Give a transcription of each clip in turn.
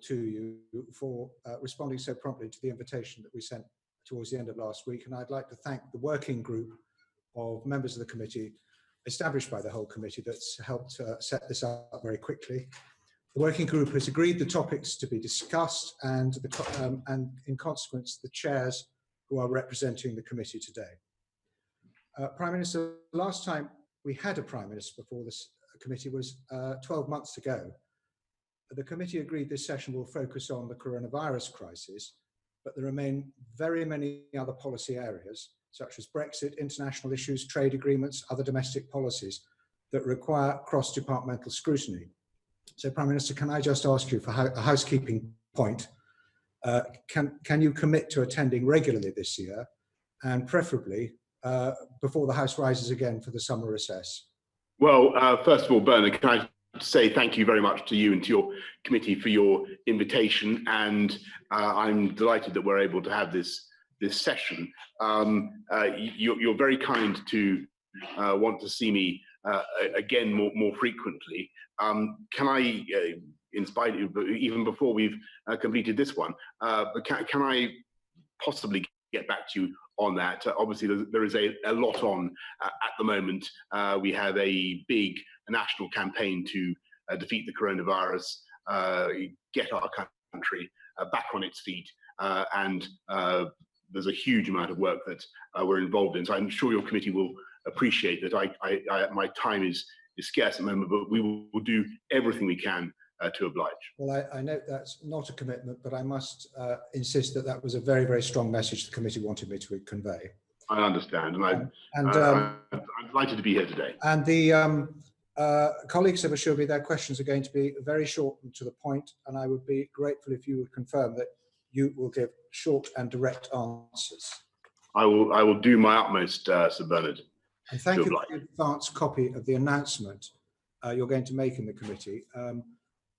to you for responding so promptly to the invitation that we sent towards the end of last week. And I'd like to thank the working group of members of the committee established by the whole committee that's helped set this up very quickly. The working group has agreed the topics to be discussed, and in consequence, the chairs who are representing the committee today. Prime Minister, the last time we had a Prime Minister before this committee was 12 months ago. The committee agreed this session will focus on the coronavirus crisis, but there remain very many other policy areas, such as Brexit, international issues, trade agreements, other domestic policies that require cross-departmental scrutiny. So, Prime Minister, can I just ask you for a housekeeping point? Can you commit to attending regularly this year, and preferably before the House rises again for the summer recess? Well, first of all, Bernard, can I say thank you very much to you and to your committee for your invitation, and I'm delighted that we're able to have this session. You're very kind to want to see me again more frequently. Can I, in spite of, even before we've completed this one, can I possibly get back to you on that? Obviously, there is a lot on at the moment. We have a big national campaign to defeat the coronavirus, get our country back on its feet, and there's a huge amount of work that we're involved in. So I'm sure your committee will appreciate that my time is scarce at the moment, but we will do everything we can to oblige. Well, I note that's not a commitment, but I must insist that that was a very, very strong message the committee wanted me to convey. I understand, and I'm delighted to be here today. And the colleagues have assured me their questions are going to be very short and to the point, and I would be grateful if you would confirm that you will give short and direct answers. I will do my utmost, Sir Bernard. And thank you for the advance copy of the announcement you're going to make in the committee.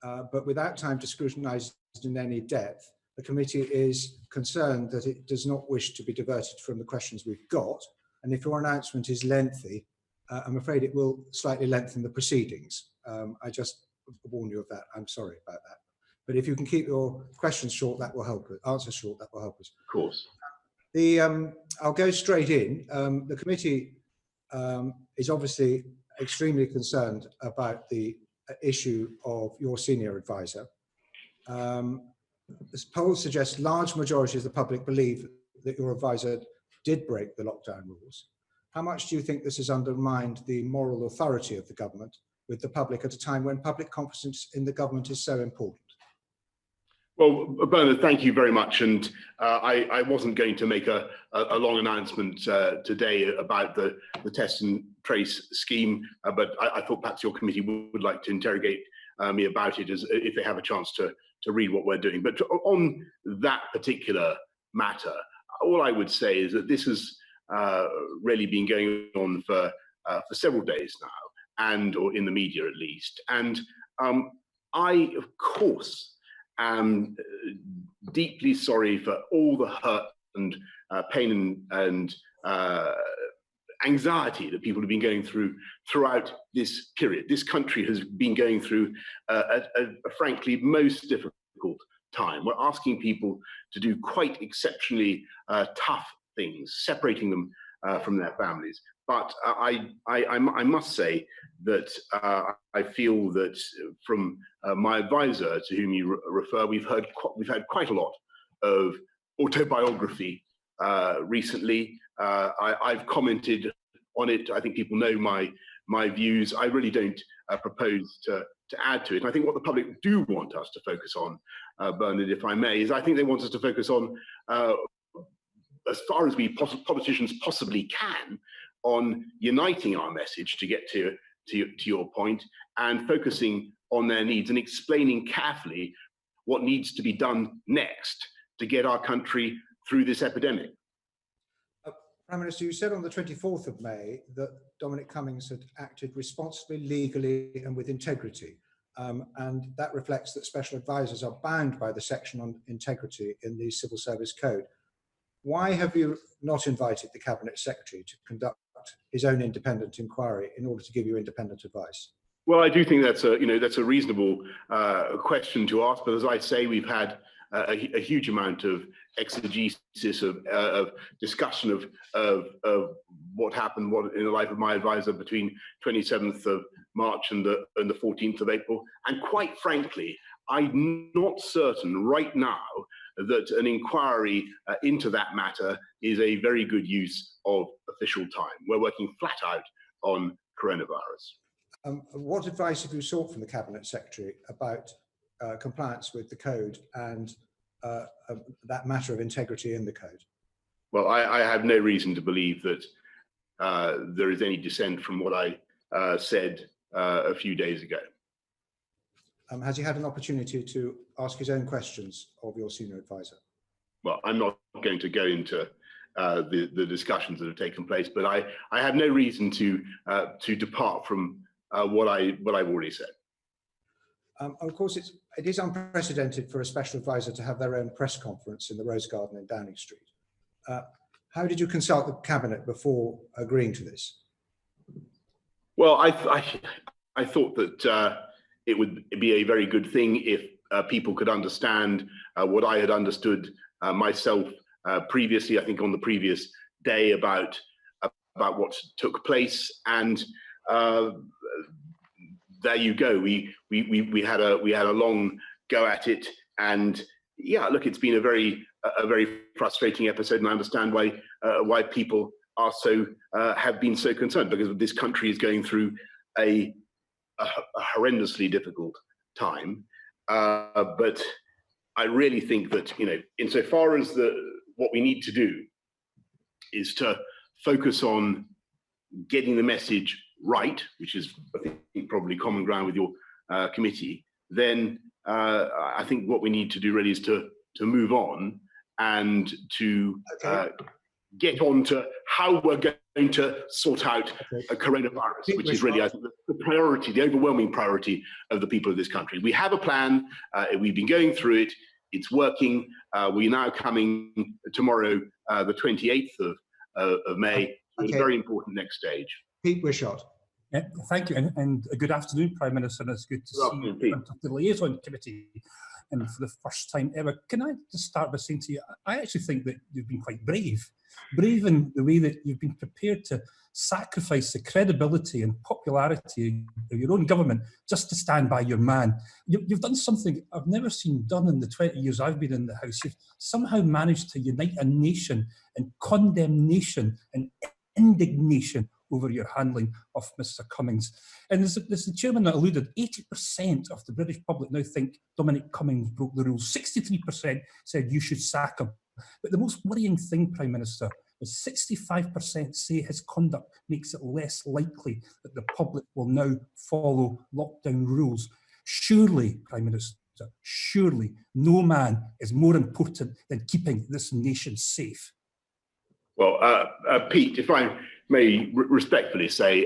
But without time to scrutinise in any depth, the committee is concerned that it does not wish to be diverted from the questions we've got. And if your announcement is lengthy, I'm afraid it will slightly lengthen the proceedings. I just warn you of that. I'm sorry about that. But if you can keep your questions short, that will help us. Answers short, that will help us. Of course. I'll go straight in. The committee is obviously extremely concerned about the issue of your senior advisor. This poll suggests large majority of the public believe that your advisor did break the lockdown rules. How much do you think this has undermined the moral authority of the government with the public at a time when public confidence in the government is so important? Well, Bernard, thank you very much. And I wasn't going to make a long announcement today about the test and trace scheme, but I thought perhaps your committee would like to interrogate me about it if they have a chance to read what we're doing. But on that particular matter, all I would say is that this has really been going on for several days now, or in the media at least. And I, of course, am deeply sorry for all the hurt and pain and anxiety that people have been going through throughout this period. This country has been going through a frankly most difficult time. We're asking people to do quite exceptionally tough things, separating them from their families. But I must say that I feel that from my advisor, to whom you refer, we've had quite a lot of autobiography recently. I've commented on it. I think people know my views. I really don't propose to add to it. And I think what the public do want us to focus on, Bernard, if I may, is I think they want us to focus on, as far as we politicians possibly can, on uniting our message to get to your point, and focusing on their needs and explaining carefully what needs to be done next to get our country through this epidemic. Prime Minister, you said on the 24th of May that Dominic Cummings had acted responsibly, legally and with integrity. And that reflects that special advisors are bound by the section on integrity in the Civil Service Code. Why have you not invited the Cabinet Secretary to conduct his own independent inquiry in order to give you independent advice? Well, I do think that's a reasonable question to ask. But as I say, we've had a huge amount of exegesis of discussion of what happened in the life of my advisor between 27th of March and the 14th of April. And quite frankly, I'm not certain right now that an inquiry into that matter is a very good use of official time. We're working flat out on coronavirus. What advice have you sought from the Cabinet Secretary about compliance with the code and that matter of integrity in the code? Well, I have no reason to believe that there is any dissent from what I said a few days ago. Has he had an opportunity to ask his own questions of your senior advisor? Well, I'm not going to go into the discussions that have taken place, but I have no reason to depart from what I've already said. Of course, it is unprecedented for a special advisor to have their own press conference in the Rose Garden in Downing Street. How did you consult the Cabinet before agreeing to this? Well, I thought that it would be a very good thing if people could understand what I had understood myself previously, I think on the previous day, about what took place. And there you go. We had a long go at it, and yeah, look, it's been a very frustrating episode, and I understand why people are have been so concerned, because this country is going through a horrendously difficult time. But I really think that, insofar as what we need to do is to focus on getting the message right, which is, I think, probably common ground with your committee, then I think what we need to do really is to move on and to get on to how we're going to sort out a coronavirus, which is really, I think, the priority, the overwhelming priority of the people of this country. We have a plan. We've been going through it. It's working. We're now coming tomorrow, the 28th of May, to a very important next stage. Pete Wishart. Thank you, and good afternoon, Prime Minister. It's good to see you in front of the Liaison Committee, and for the first time ever. Can I just start by saying to you, I actually think that you've been quite brave in the way that you've been prepared to sacrifice the credibility and popularity of your own government just to stand by your man. You've done something I've never seen done in the 20 years I've been in the House. You've somehow managed to unite a nation in condemnation and indignation over your handling of Mr. Cummings. And as the chairman alluded, 80% of the British public now think Dominic Cummings broke the rules. 63% said you should sack him. But the most worrying thing, Prime Minister, is 65% say his conduct makes it less likely that the public will now follow lockdown rules. Surely, Prime Minister, surely no man is more important than keeping this nation safe. Well, Pete, if I may respectfully say,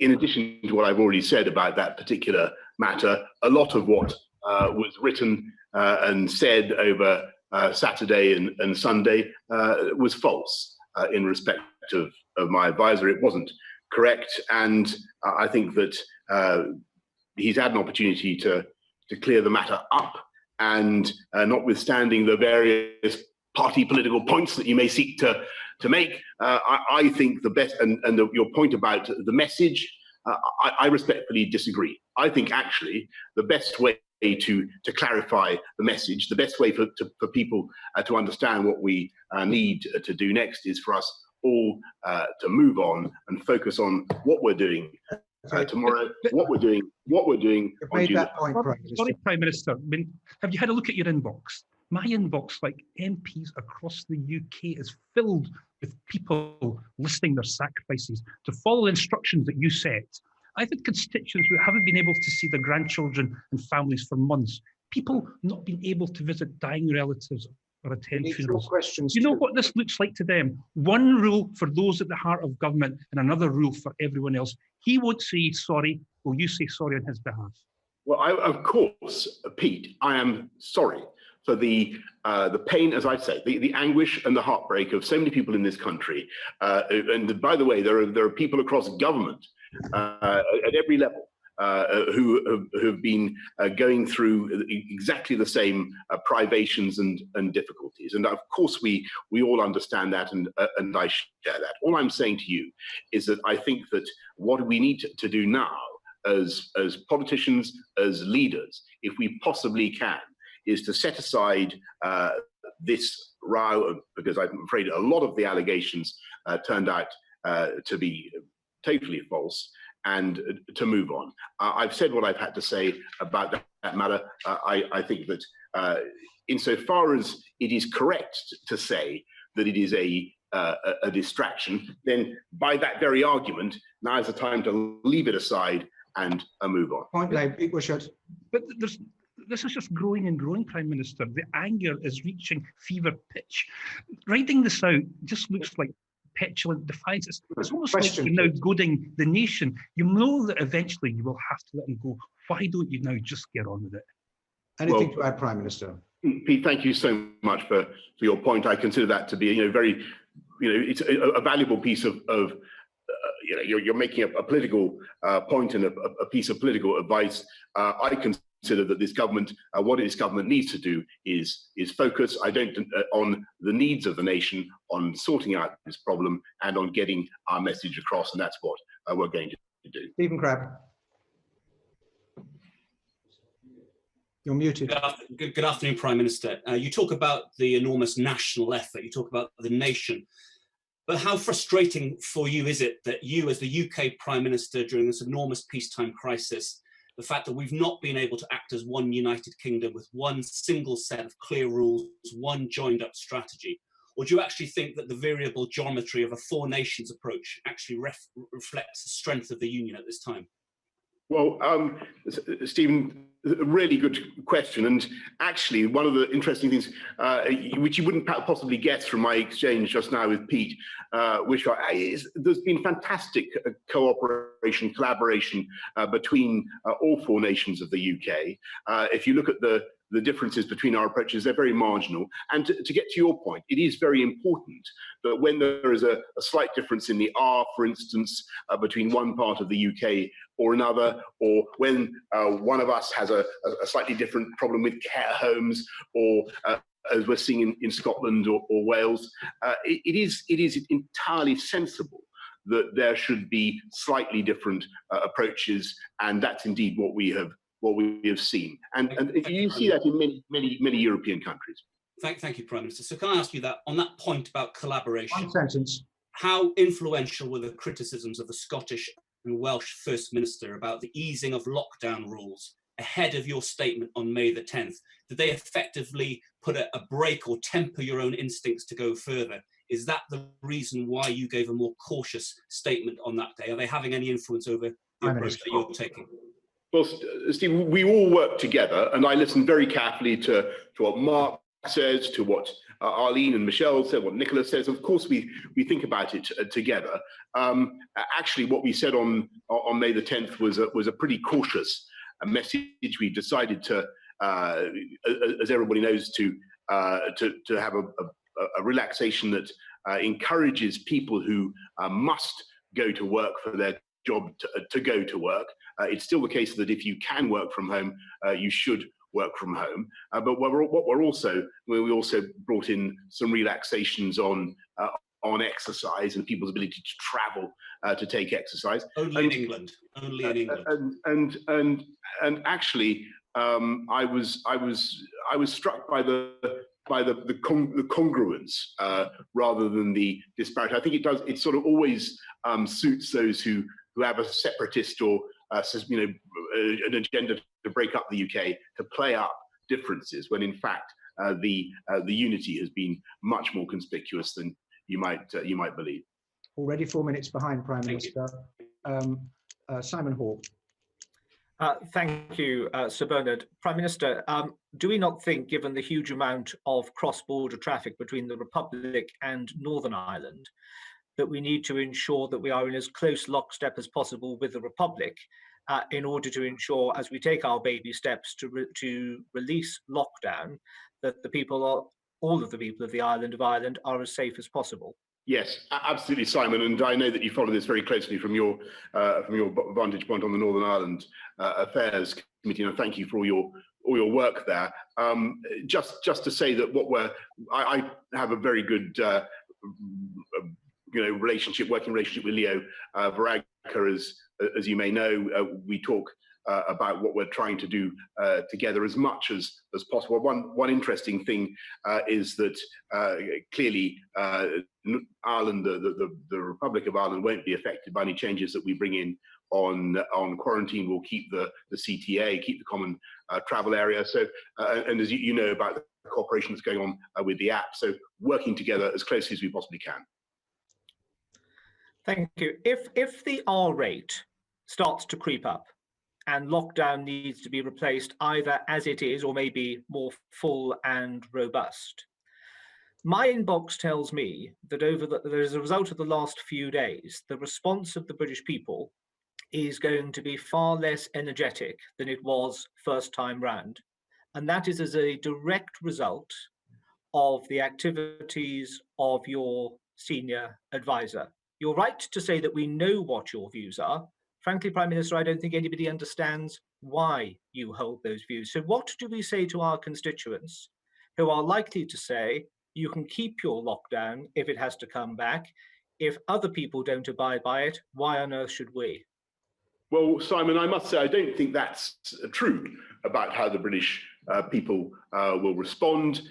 in addition to what I've already said about that particular matter, a lot of what was written and said over Saturday and Sunday was false in respect of my advisor. It wasn't correct, and I think that he's had an opportunity to clear the matter up, and notwithstanding the various party political points that you may seek to make, I think the best, and your point about the message, I respectfully disagree. I think actually the best way to clarify the message, the best way for people to understand what we need to do next is for us all to move on and focus on what we're doing tomorrow, what we're doing on June. Sorry, Prime Minister, I mean, have you had a look at your inbox? My inbox, like MPs across the UK, is filled with people listing their sacrifices to follow the instructions that you set. I've had constituents who haven't been able to see their grandchildren and families for months. People not being able to visit dying relatives or attend funerals. You know what this looks like to them? One rule for those at the heart of government and another rule for everyone else. He won't say sorry. Will you say sorry on his behalf? Well, of course, Pete, I am sorry for the pain, as I say, the anguish and the heartbreak of so many people in this country. And by the way, there are people across government at every level who have been going through exactly the same privations and difficulties. And of course, we all understand that, and I share that. All I'm saying to you is that I think that what we need to do now, as politicians, as leaders, if we possibly can, is to set aside this row, because I'm afraid a lot of the allegations turned out to be totally false, and to move on. I've said what I've had to say about that matter. I think that insofar as it is correct to say that it is a distraction, then by that very argument, now is the time to leave it aside and move on. Point blank, but this is just growing and growing, Prime Minister. The anger is reaching fever pitch. Writing this out just looks like petulant defiance. It's almost like you're now goading the nation. You know that eventually you will have to let them go. Why don't you now just get on with it? Anything to add, Prime Minister? Pete, thank you so much for your point. I consider that to be, very, it's a valuable piece of you're making a political point and a piece of political advice. I consider that this government, what this government needs to do is focus on the needs of the nation, on sorting out this problem, and on getting our message across, and that's what we're going to do. Stephen Crabb. You're muted. Good afternoon, Prime Minister. You talk about the enormous national effort, you talk about the nation, but how frustrating for you is it that you, as the UK Prime Minister during this enormous peacetime crisis, the fact that we've not been able to act as one united kingdom with one single set of clear rules, one joined up strategy? Or do you actually think that the variable geometry of a four nations approach actually reflects the strength of the union at this time? Well, Stephen, a really good question. And actually, one of the interesting things, which you wouldn't possibly guess from my exchange just now with Pete, is there's been fantastic cooperation, collaboration between all four nations of the UK. If you look at the differences between our approaches, they're very marginal. And to get to your point, it is very important that when there is a slight difference in the R, for instance, between one part of the UK or another, or when one of us has a slightly different problem with care homes, or as we're seeing in Scotland or Wales, it is entirely sensible that there should be slightly different approaches, and that's indeed what we have seen, and you see that in many European countries. Thank you, Prime Minister. So can I ask you that on that point about collaboration? One sentence. How influential were the criticisms of the Scottish and Welsh First Minister about the easing of lockdown rules ahead of your statement on May the 10th? Did they effectively put a break or temper your own instincts to go further? Is that the reason why you gave a more cautious statement on that day? Are they having any influence over the approach that you're taking? Well, Steve, we all work together, and I listen very carefully to what Mark says, to what Arlene and Michelle said, what Nicola says. Of course, we think about it together. Actually, what we said on May the 10th was a pretty cautious message. We decided to, as everybody knows, to have a relaxation that encourages people who must go to work for their job to go to work. It's still the case that if you can work from home, you should work from home. But we also brought in some relaxations on exercise and people's ability to travel to take exercise. Only in England. Only in England. And actually, I was struck by the congruence rather than the disparity. I think it sort of always suits those who have a separatist or an agenda to break up the UK to play up differences, when in fact the unity has been much more conspicuous than you might believe. Already 4 minutes behind, Prime Minister. Simon Hawke. Thank you, Sir Bernard. Prime Minister, do we not think, given the huge amount of cross-border traffic between the Republic and Northern Ireland, that we need to ensure that we are in as close lockstep as possible with the Republic in order to ensure, as we take our baby steps to release lockdown, that all of the people of the island of Ireland are as safe as possible? Yes, absolutely, Simon. And I know that you follow this very closely from your vantage point on the Northern Ireland Affairs Committee, and thank you for all your work there. Just to say that I have a very good working relationship with Leo Varadkar, as you may know. We talk about what we're trying to do together as much as possible. One interesting thing is that clearly Ireland, the Republic of Ireland, won't be affected by any changes that we bring in on quarantine. We'll keep the CTA, keep the common travel area. So, and as you know about the cooperation that's going on with the app, so working together as closely as we possibly can. Thank you. If the R rate starts to creep up and lockdown needs to be replaced either as it is or maybe more full and robust, my inbox tells me that as a result of the last few days, the response of the British people is going to be far less energetic than it was first time round. And that is as a direct result of the activities of your senior advisor. You're right to say that we know what your views are. Frankly, Prime Minister, I don't think anybody understands why you hold those views. So what do we say to our constituents who are likely to say, you can keep your lockdown if it has to come back? If other people don't abide by it, why on earth should we? Well, Simon, I must say, I don't think that's true about how the British people will respond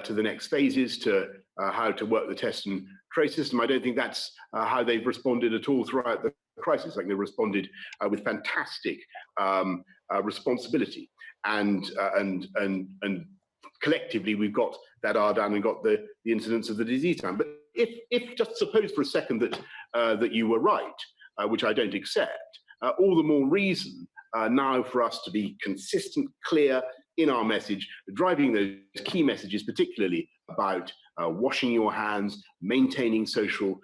to the next phases, to how to work the test and trace system. I don't think that's how they've responded at all throughout the crisis. Like, they responded with fantastic responsibility, and collectively we've got that R down and got the incidence of the disease down. But if just suppose for a second that you were right, which I don't accept, all the more reason now for us to be consistent, clear in our message, driving those key messages, particularly about washing your hands, maintaining social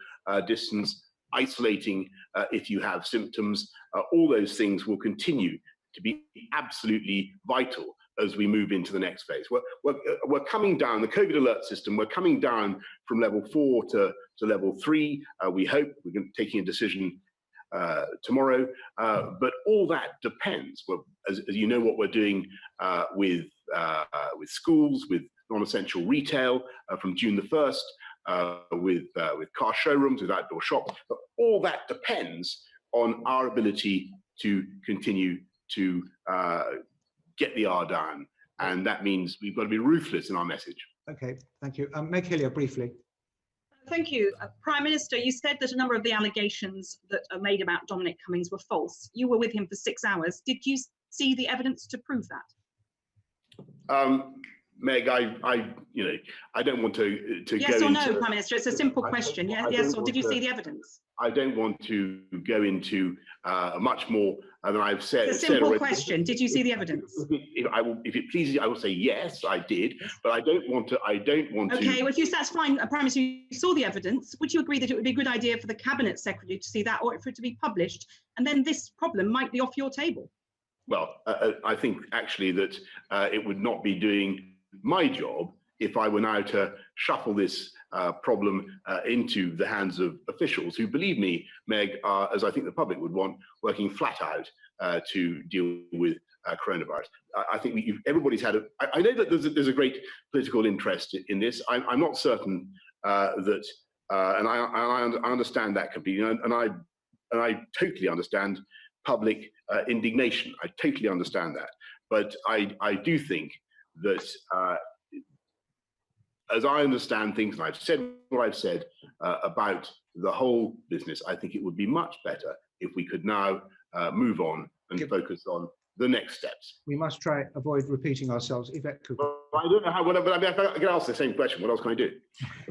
distance, isolating if you have symptoms. All those things will continue to be absolutely vital as we move into the next phase. We're coming down, the COVID alert system, we're coming down from level 4 to level 3. We hope we're taking a decision tomorrow, but all that depends. Well, as you know, what we're doing with schools, with non-essential retail from June the 1st, with car showrooms, with outdoor shops. But all that depends on our ability to continue to get the R down, and that means we've got to be ruthless in our message. Okay, thank you. Meg Hillier, briefly. Thank you. Prime Minister, you said that a number of the allegations that are made about Dominic Cummings were false. You were with him for 6 hours. Did you see the evidence to prove that? Meg, I don't want to yes go or no, into, Prime Minister. It's a simple question. Yes, or did you see the evidence? I don't want to go into much more than I've said. It's a simple question. Did you see the evidence? If it pleases you, I will say yes, I did. But I don't want to. Okay, well, if you that's fine. Prime Minister, you saw the evidence. Would you agree that it would be a good idea for the Cabinet Secretary to see that, or for it to be published, and then this problem might be off your table? Well, I think actually that it would not be doing my job if I were now to shuffle this problem into the hands of officials who, believe me, Meg, are, as I think the public would want, working flat out to deal with coronavirus. I think everybody's had I know that there's a great political interest in this. I'm not certain that, and I understand that completely, and I totally understand public indignation. I totally understand that, but I do think that as I understand things, and I've said what I've said about the whole business, I think it would be much better if we could now move on and focus on the next steps. We must try avoid repeating ourselves. Yvette could. Well, I don't know how, but I mean, I can ask the same question. What else can I do?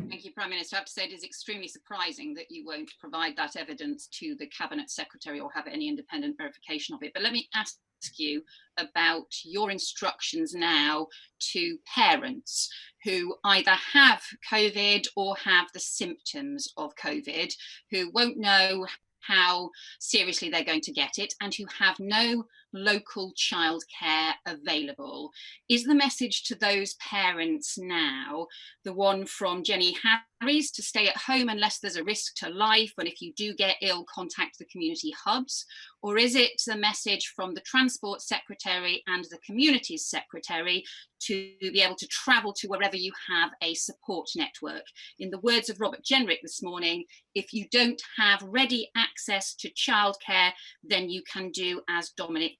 Thank you, Prime Minister. I have to say it is extremely surprising that you won't provide that evidence to the Cabinet Secretary or have any independent verification of it. But let me ask you about your instructions now to parents who either have COVID or have the symptoms of COVID, who won't know how seriously they're going to get it, and who have no local childcare available. Is the message to those parents now the one from Jenny Harries to stay at home unless there's a risk to life, and if you do get ill, contact the community hubs? Or is it the message from the Transport Secretary and the Communities Secretary to be able to travel to wherever you have a support network? In the words of Robert Jenrick this morning, if you don't have ready access to childcare, then you can do as Dominic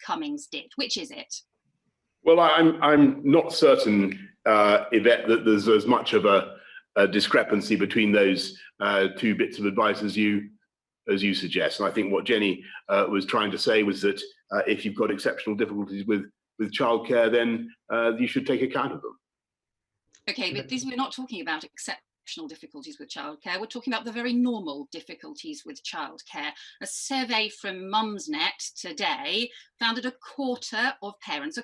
Cummings did. Which is it? Well, I'm not certain, Yvette, that there's as much of a discrepancy between those two bits of advice as you suggest. And I think what Jenny was trying to say was that if you've got exceptional difficulties with childcare, then you should take account of them. Okay, but we're not talking about exceptional difficulties with childcare. We're talking about the very normal difficulties with childcare. A survey from Mumsnet today found that a quarter of parents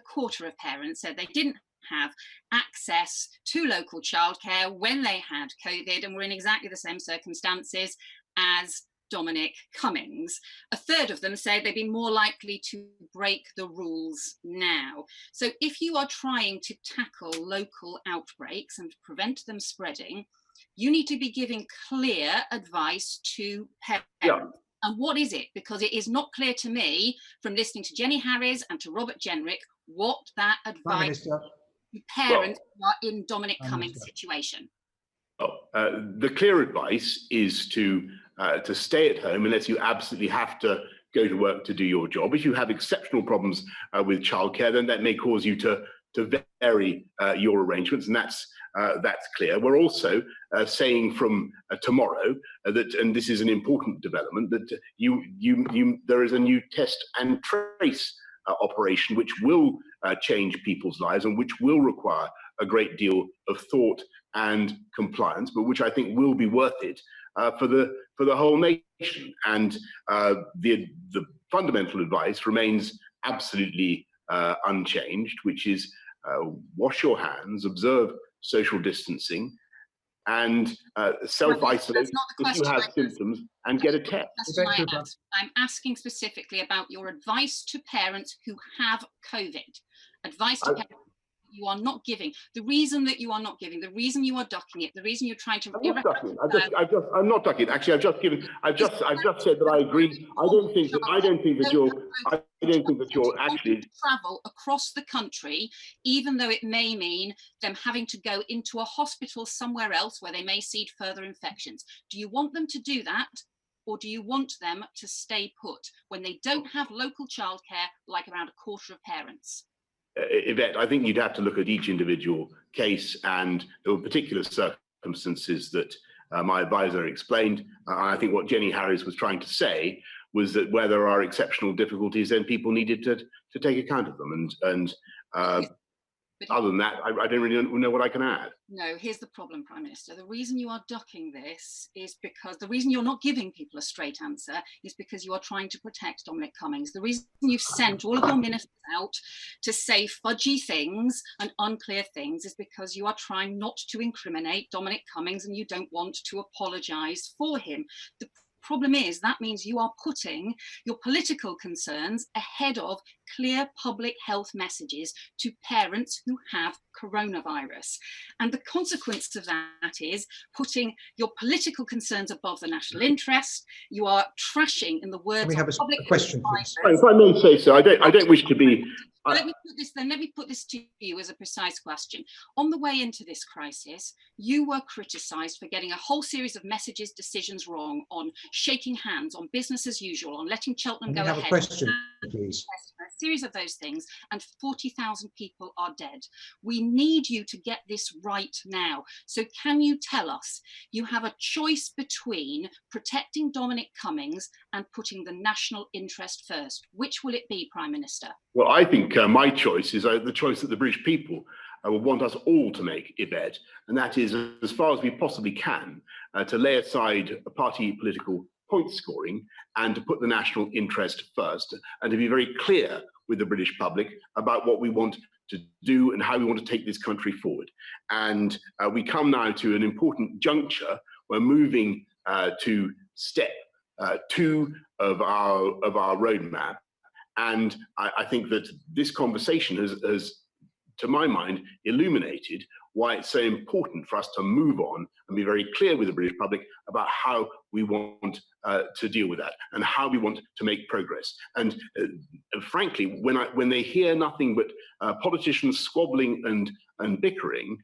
said they didn't have access to local childcare when they had COVID and were in exactly the same circumstances as Dominic Cummings. A third of them said they'd be more likely to break the rules now. So if you are trying to tackle local outbreaks and prevent them spreading, you need to be giving clear advice to parents. Yeah. And what is it? Because it is not clear to me from listening to Jenny Harries and to Robert Jenrick what that advice to parents who are in Dominic Cummings' situation. The clear advice is to stay at home unless you absolutely have to go to work to do your job. If you have exceptional problems with childcare, then that may cause you to vary your arrangements, and that's clear. We're also saying from tomorrow that, and this is an important development, that there is a new test and trace operation which will change people's lives and which will require a great deal of thought and compliance, but which I think will be worth it for the whole nation. And the fundamental advice remains absolutely unchanged, which is wash your hands, observe social distancing, and self-isolate if you have symptoms and get a test. I'm asking specifically about your advice to parents who have COVID. Advice to parents you are not giving. The reason that you are not giving, the reason you are ducking it, the reason you're trying to. I'm not ducking it. I'm not ducking it. Actually, I've just said that I agree. I don't think that you're actually travel across the country, even though it may mean them having to go into a hospital somewhere else where they may see further infections. Do you want them to do that? Or do you want them to stay put when they don't have local childcare, like around a quarter of parents? Yvette, I think you'd have to look at each individual case, and there were particular circumstances that my advisor explained. I think what Jenny Harries was trying to say was that where there are exceptional difficulties, then people needed to take account of them. And other than that, I don't really know what I can add. No, here's the problem, Prime Minister. The reason you are ducking this is because the reason you're not giving people a straight answer is because you are trying to protect Dominic Cummings. The reason you've sent all of your ministers out to say fudgy things and unclear things is because you are trying not to incriminate Dominic Cummings and you don't want to apologise for him. The problem is that means you are putting your political concerns ahead of clear public health messages to parents who have coronavirus. And the consequence of that is putting your political concerns above the national interest. You are trashing, in the words of public question, please? If I may say so, I don't wish to be. Let me put this to you as a precise question. On the way into this crisis, you were criticised for getting a whole series of messages, decisions wrong on shaking hands, on business as usual, on letting Cheltenham go ahead. Have a question, please. A series of those things, and 40,000 people are dead. We need you to get this right now. So can you tell us, you have a choice between protecting Dominic Cummings and putting the national interest first. Which will it be, Prime Minister? Well, I think my choice is the choice that the British people will want us all to make, Yvette, and that is, as far as we possibly can, to lay aside party political point scoring and to put the national interest first, and to be very clear with the British public about what we want to do and how we want to take this country forward. And we come now to an important juncture. We're moving to step 2 of our roadmap. And I think that this conversation has, to my mind, illuminated why it's so important for us to move on and be very clear with the British public about how we want to deal with that and how we want to make progress. And frankly, when they hear nothing but politicians squabbling and bickering,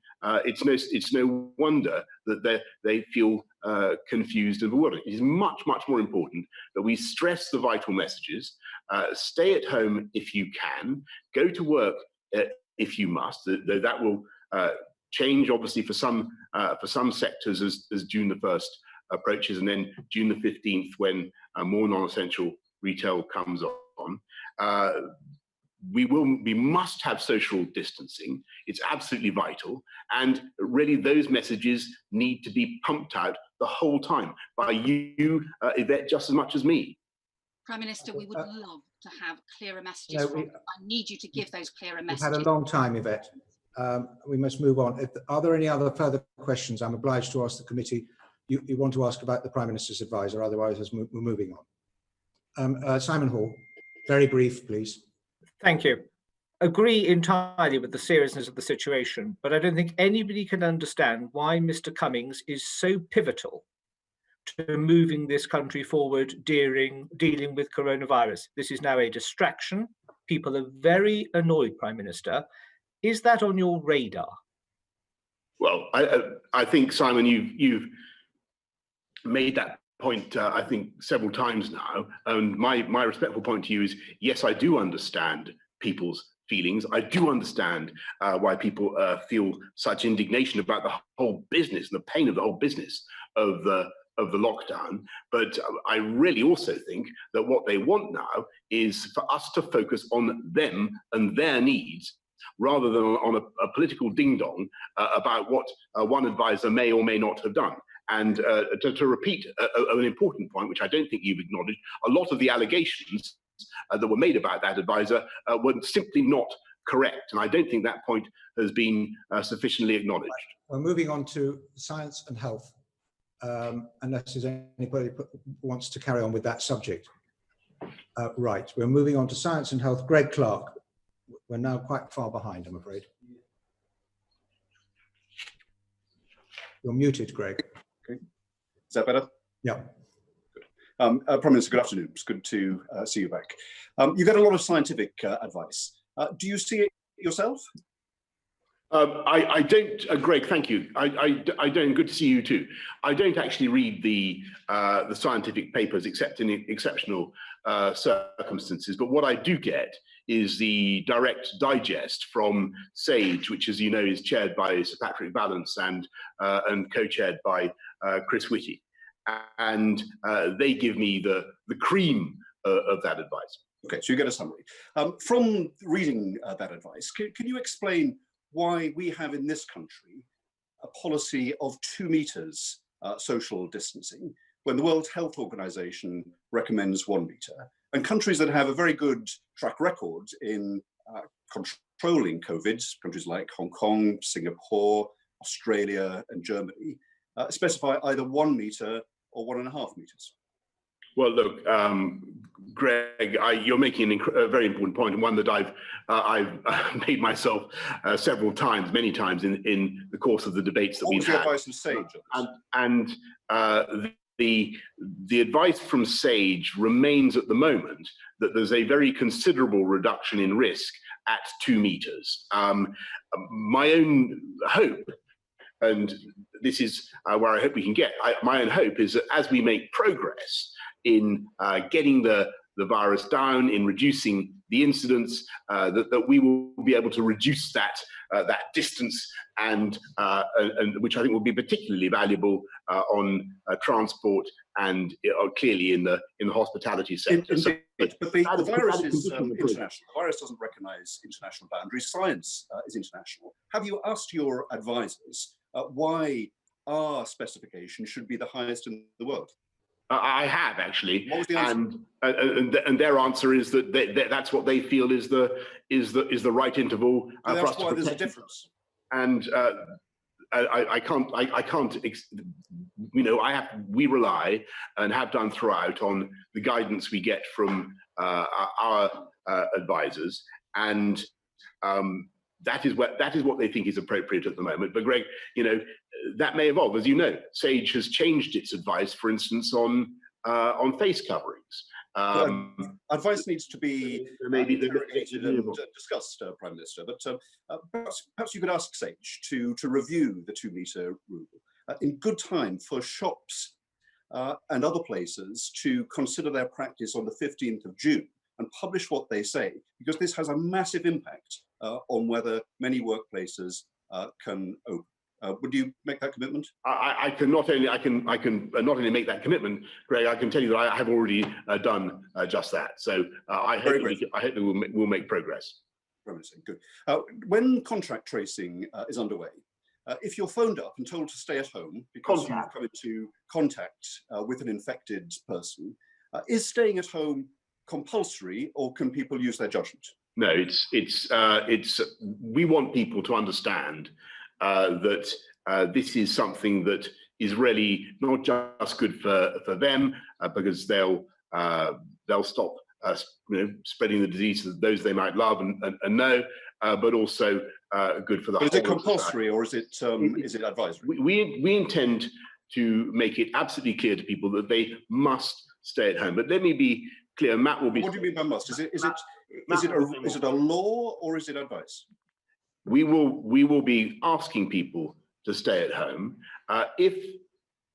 it's no wonder that they feel confused and bewildered. It is much, much more important that we stress the vital messages, stay at home if you can, go to work if you must. That will change, obviously, for some sectors as June the 1st approaches, and then June the 15th when more non-essential retail comes on. We must have social distancing. It's absolutely vital, and really those messages need to be pumped out the whole time by you, Yvette, just as much as me. Prime Minister, we would love to have clearer messages. I need you to give those clearer messages. We've had a long time, Yvette. We must move on. Are there any other further questions? I'm obliged to ask the committee. You want to ask about the Prime Minister's advisor, otherwise we're moving on. Simon Hall, very brief, please. Thank you. Agree entirely with the seriousness of the situation, but I don't think anybody can understand why Mr. Cummings is so pivotal to moving this country forward dealing with coronavirus. This is now a distraction. People are very annoyed, Prime Minister. Is that on your radar? Well, I think, Simon, you've made that point, I think, several times now. And my respectful point to you is, yes, I do understand people's feelings. I do understand why people feel such indignation about the whole business, the pain of the whole business of the lockdown. But I really also think that what they want now is for us to focus on them and their needs, rather than on a political ding-dong about what one advisor may or may not have done. And to repeat an important point, which I don't think you've acknowledged, a lot of the allegations that were made about that advisor were simply not correct. And I don't think that point has been sufficiently acknowledged. We're moving on to science and health, unless there's anybody wants to carry on with that subject. Right, we're moving on to science and health. Greg Clark. We're now quite far behind, I'm afraid. You're muted, Greg. Okay. Is that better? Yeah. Prime Minister, good afternoon. It's good to see you back. You get a lot of scientific advice. Do you see it yourself? I don't, Greg, thank you. I don't, good to see you too. I don't actually read the scientific papers except in exceptional circumstances, but what I do get is the direct digest from SAGE, which, as you know, is chaired by Sir Patrick Vallance and co-chaired by Chris Whitty. And they give me the cream of that advice. Okay, so you get a summary. From reading that advice, can you explain why we have in this country a policy of 2 meters social distancing when the World Health Organization recommends 1 meter, and countries that have a very good track record in controlling COVID, countries like Hong Kong, Singapore, Australia, and Germany, specify either 1 meter or 1.5 meters? Well, look, Greg, you're making a very important point, and one that I've made myself several times, many times in the course of the debates that we've had. What was the advice from SAGE? And the advice from SAGE remains at the moment that there's a very considerable reduction in risk at 2 meters. My own hope, and this is where I hope we can get, my own hope is that as we make progress in getting the virus down, in reducing the incidence, that we will be able to reduce that distance, and which I think will be particularly valuable on transport and clearly in the hospitality sector. But the virus is international. The virus doesn't recognise international boundaries. Science is international. Have you asked your advisors why our specification should be the highest in the world? I have, actually. What was the answer? And their answer is that that's what they feel is the right interval for us to protect. That's why there's a difference. And we rely and have done throughout on the guidance we get from our advisors, and that is what they think is appropriate at the moment. But Greg, you know, that may evolve. As you know, SAGE has changed its advice, for instance, on face coverings. Advice needs to be interrogated and discussed, Prime Minister. But perhaps you could ask SAGE to review the 2-metre rule in good time for shops and other places to consider their practice on the 15th of June and publish what they say, because this has a massive impact on whether many workplaces can open. Would you make that commitment? I can not only make that commitment, Greg. I can tell you that I have already done just that. So I hope that we'll make progress. Promising, good. When contract tracing is underway, if you're phoned up and told to stay at home because you've come into contact with an infected person, is staying at home compulsory, or can people use their judgment? No, we want people to understand that this is something that is really not just good for them, because they'll stop spreading the disease to those they might love and know, but also good for the whole. Is it compulsory or is it advisory? We intend to make it absolutely clear to people that they must stay at home. But let me be clear. Matt will be. What do you mean by must? Is it a law or is it advice? We will be asking people to stay at home. If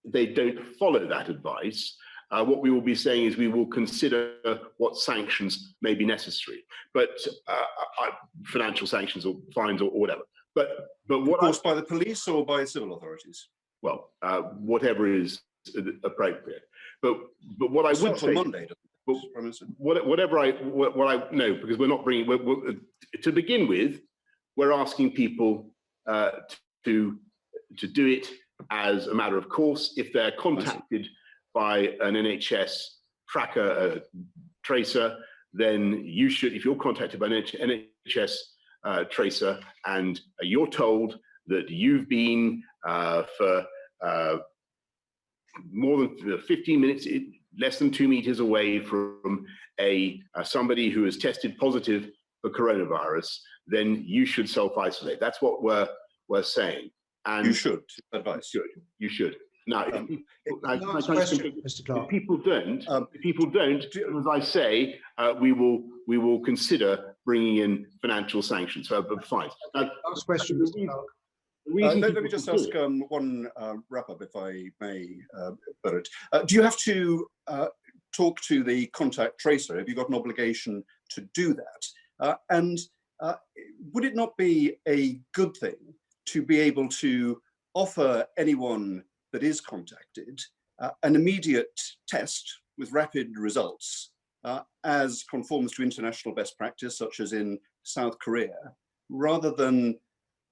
they don't follow that advice, what we will be saying is we will consider what sanctions may be necessary, but financial sanctions or fines or whatever. But what, of course, by the police or by civil authorities? Well, whatever is appropriate. But what I would say. On Monday. But whatever I know, because we're not bringing. To begin with, we're asking people to do it as a matter of course. If they're contacted by an NHS tracker tracer, then you should. If you're contacted by an NHS tracer and you're told that you've been for more than 15 minutes, less than 2 meters away from somebody who has tested positive for coronavirus, then you should self-isolate. That's what we're saying. And you should advise. You should. Now, Mr. Clark. If people don't, as I say, we will consider bringing in financial sanctions, fines. Last question, Mr. Clark. Let me just ask one wrap-up, if I may, Bernard. Do you have to talk to the contact tracer? Have you got an obligation to do that? And would it not be a good thing to be able to offer anyone that is contacted an immediate test with rapid results, as conforms to international best practice, such as in South Korea, rather than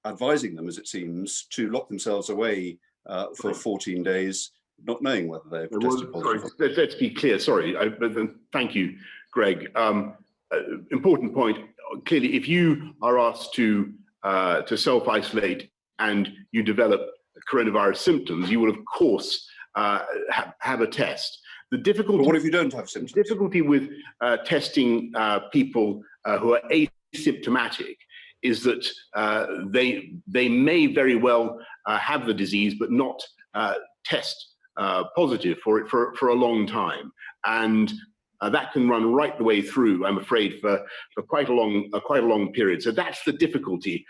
advising them, as it seems, to lock themselves away for 14 days, not knowing whether they've tested positive? Sorry, let's be clear. Sorry, thank you, Greg. Important point. Clearly, if you are asked to self-isolate and you develop coronavirus symptoms, you will, of course, have a test. The difficulty. But what if you don't have symptoms? The difficulty with testing people who are asymptomatic is that they may very well have the disease, but not test positive for it for a long time, and that can run right the way through, I'm afraid, for quite a long period. So that's the difficulty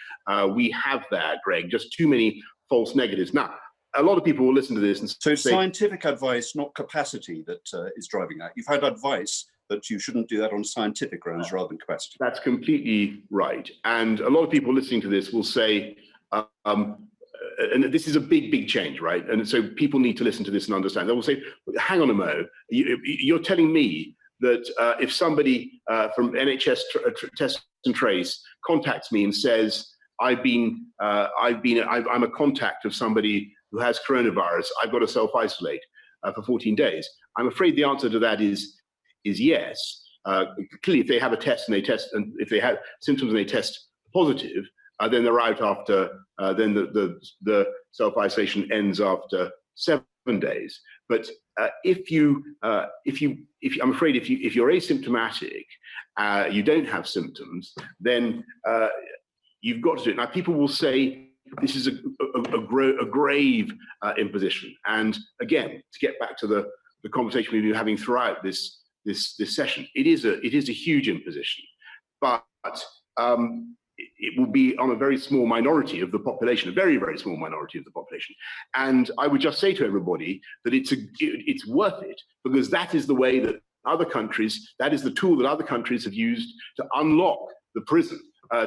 we have there, Greg. Just too many false negatives. Now, a lot of people will listen to this and so it's scientific advice, not capacity, that is driving that. You've had advice that you shouldn't do that on scientific grounds rather than capacity. That's completely right. And a lot of people listening to this will say, and this is a big change, right? And so people need to listen to this and understand. They will say, hang on a mo, you're telling me that if somebody from NHS Test and Trace contacts me and says, I'm a contact of somebody who has coronavirus, I've got to self-isolate for 14 days. I'm afraid the answer to that is yes. Clearly, if they have a test and they test, and if they have symptoms and they test positive, then they're out after. Then the self-isolation ends after 7 days. But if I'm afraid if you're asymptomatic, you don't have symptoms, then you've got to do it. Now, people will say this is a grave imposition. And again, to get back to the conversation we've been having throughout this session, it is a huge imposition, but it will be on a very small minority of the population, a very, very small minority of the population. And I would just say to everybody that it's worth it, because that is the way that other countries, that is the tool that other countries have used to unlock the prison,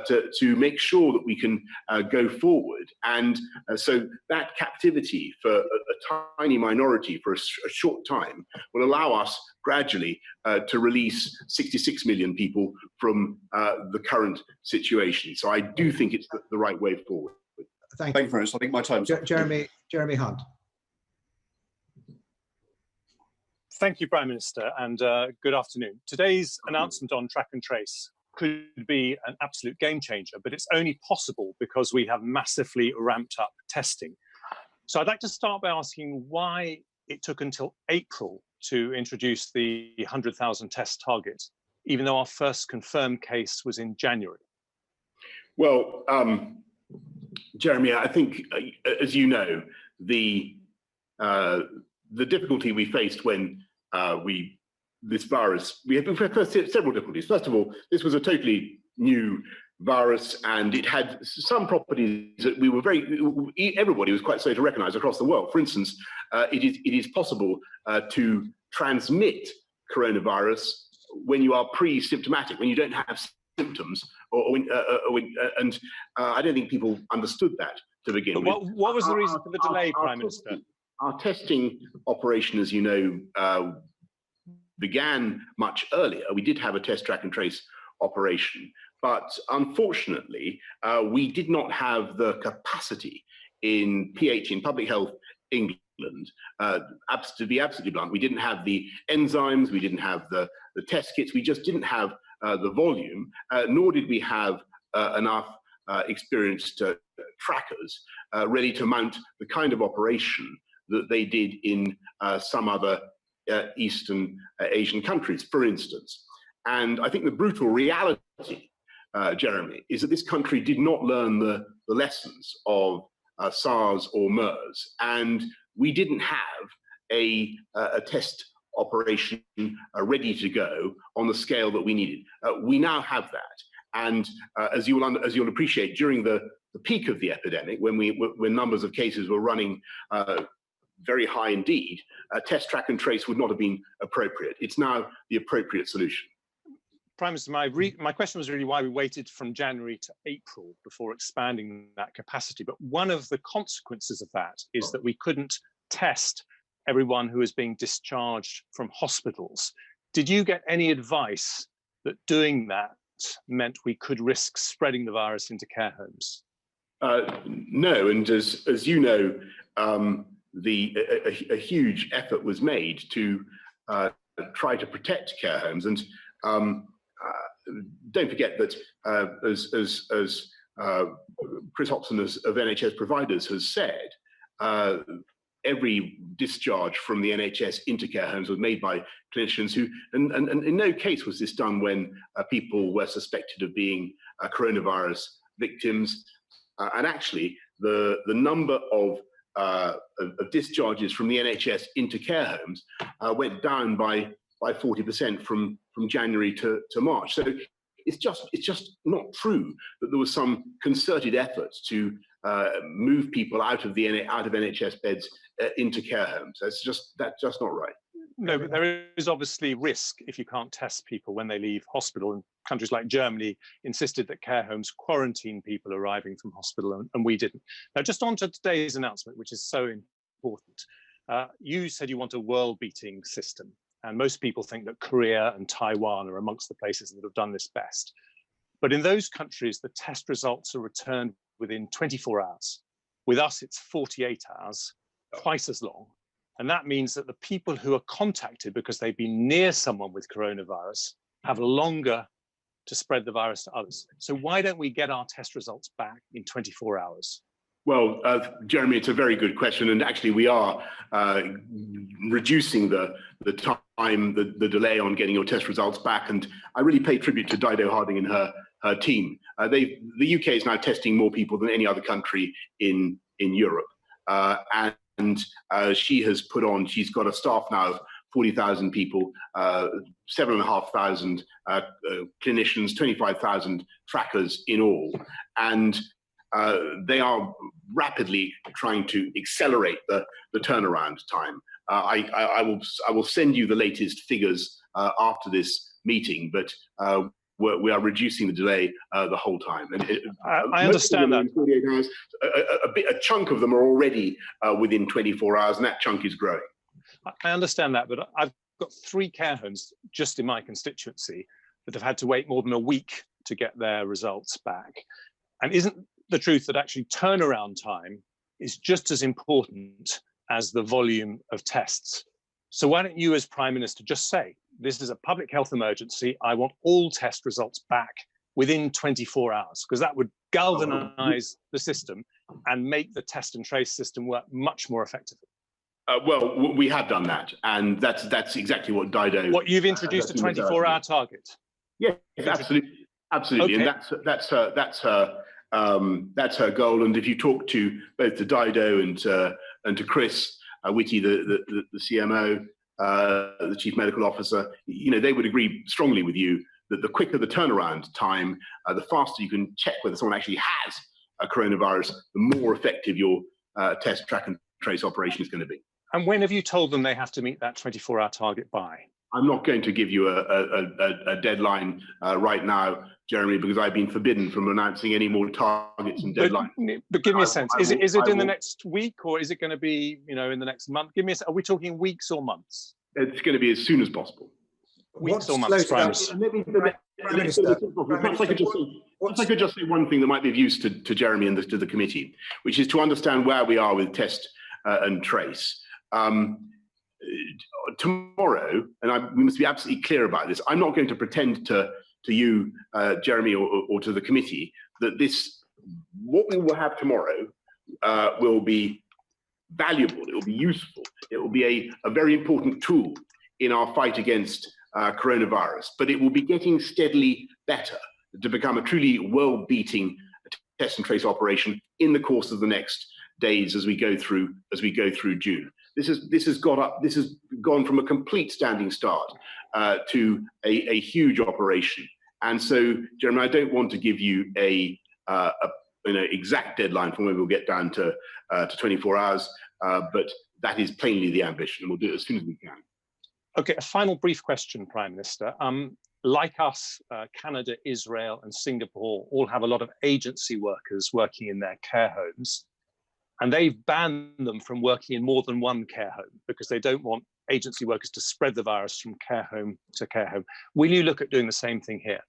to make sure that we can go forward. And so that captivity for a tiny minority for a short time will allow us gradually to release 66 million people from the current situation. So I do think it's the right way forward. Thank you very much. I think my time's up. Jeremy Hunt. Thank you, Prime Minister, and good afternoon. Today's announcement on track and trace could be an absolute game changer, but it's only possible because we have massively ramped up testing. So I'd like to start by asking why it took until April to introduce the 100,000 test target, even though our first confirmed case was in January. Well, Jeremy, I think, as you know, the difficulty we faced when this virus, we had several difficulties. First of all, this was a totally new virus, and it had some properties that everybody was quite slow to recognize across the world. For instance, it is possible to transmit coronavirus when you are pre-symptomatic, when you don't have symptoms, and I don't think people understood that to begin with. What was the reason for the delay, Prime Minister? Our testing operation, as you know, began much earlier. We did have a test, track and trace operation, but unfortunately, we did not have the capacity in Public Health England, to be absolutely blunt. We didn't have the enzymes, we didn't have the test kits, we just didn't have the volume, nor did we have enough experienced trackers ready to mount the kind of operation that they did in some other Eastern Asian countries, for instance. And I think the brutal reality, Jeremy, is that this country did not learn the lessons of SARS or MERS, and we didn't have a test operation ready to go on the scale that we needed. We now have that, and as you'll appreciate, during the peak of the epidemic, when numbers of cases were running very high indeed, test, track and trace would not have been appropriate. It's now the appropriate solution. Prime Minister, my question was really why we waited from January to April before expanding that capacity. But one of the consequences of that is that we couldn't test everyone who is being discharged from hospitals. Did you get any advice that doing that meant we could risk spreading the virus into care homes? No, and as you know, a huge effort was made to try to protect care homes, and don't forget that as Chris Hobson of NHS Providers has said, every discharge from the NHS into care homes was made by clinicians who, and in no case was this done when people were suspected of being coronavirus victims, and actually the number of discharges from the NHS into care homes went down by 40% from January to March. So it's just not true that there was some concerted effort to move people out of NHS beds into care homes. That's just not right. No, but there is obviously risk if you can't test people when they leave hospital. And countries like Germany insisted that care homes quarantine people arriving from hospital, and we didn't. Now, just on to today's announcement, which is so important. You said you want a world-beating system, and most people think that Korea and Taiwan are amongst the places that have done this best. But in those countries, the test results are returned within 24 hours. With us, it's 48 hours, twice as long. And that means that the people who are contacted because they've been near someone with coronavirus have longer to spread the virus to others. So why don't we get our test results back in 24 hours? Well, Jeremy, it's a very good question, and actually we are reducing the time, the delay on getting your test results back. And I really pay tribute to Dido Harding and her team. The UK is now testing more people than any other country in Europe, and she has put on. She's got a staff now of 40,000 people, 7,500 clinicians, 25,000 trackers in all, and they are rapidly trying to accelerate the turnaround time. I will send you the latest figures after this meeting, but we are reducing the delay the whole time. And I understand that. 48 hours, a chunk of them are already within 24 hours, and that chunk is growing. I understand that, but I've got 3 care homes just in my constituency that have had to wait more than a week to get their results back. And isn't the truth that actually turnaround time is just as important as the volume of tests? So why don't you as Prime Minister just say, this is a public health emergency, I want all test results back within 24 hours, because that would galvanize the system and make the test and trace system work much more effectively. Well, we have done that, and that's exactly what Dido. What you've introduced a 24-hour target. Yeah, absolutely, absolutely, okay. And that's her goal. And if you talk to both to Dido and to Chris Whitty, the CMO, the Chief Medical Officer, they would agree strongly with you that the quicker the turnaround time, the faster you can check whether someone actually has a coronavirus, the more effective your test, track, and trace operation is going to be. And when have you told them they have to meet that 24-hour target by? I'm not going to give you a deadline right now, Jeremy, because I've been forbidden from announcing any more targets and deadlines. But give me a sense. Is it in the next week, or is it going to be, in the next month? Give me are we talking weeks or months? It's going to be as soon as possible. Weeks or months, Prime Minister. Perhaps I could just say one thing that might be of use to Jeremy and to the committee, which is to understand where we are with test and trace. Tomorrow, and we must be absolutely clear about this, I'm not going to pretend to you, Jeremy, or to the committee, that what we will have tomorrow will be valuable, it will be useful, it will be a very important tool in our fight against coronavirus, but it will be getting steadily better to become a truly world-beating test and trace operation in the course of the next days as we go through June. This has gone from a complete standing start to a huge operation. And so, Jeremy, I don't want to give you a exact deadline for when we'll get down to 24 hours, but that is plainly the ambition, and we'll do it as soon as we can. Okay, a final brief question, Prime Minister. Like us, Canada, Israel, and Singapore all have a lot of agency workers working in their care homes. And they've banned them from working in more than one care home because they don't want agency workers to spread the virus from care home to care home. Will you look at doing the same thing here?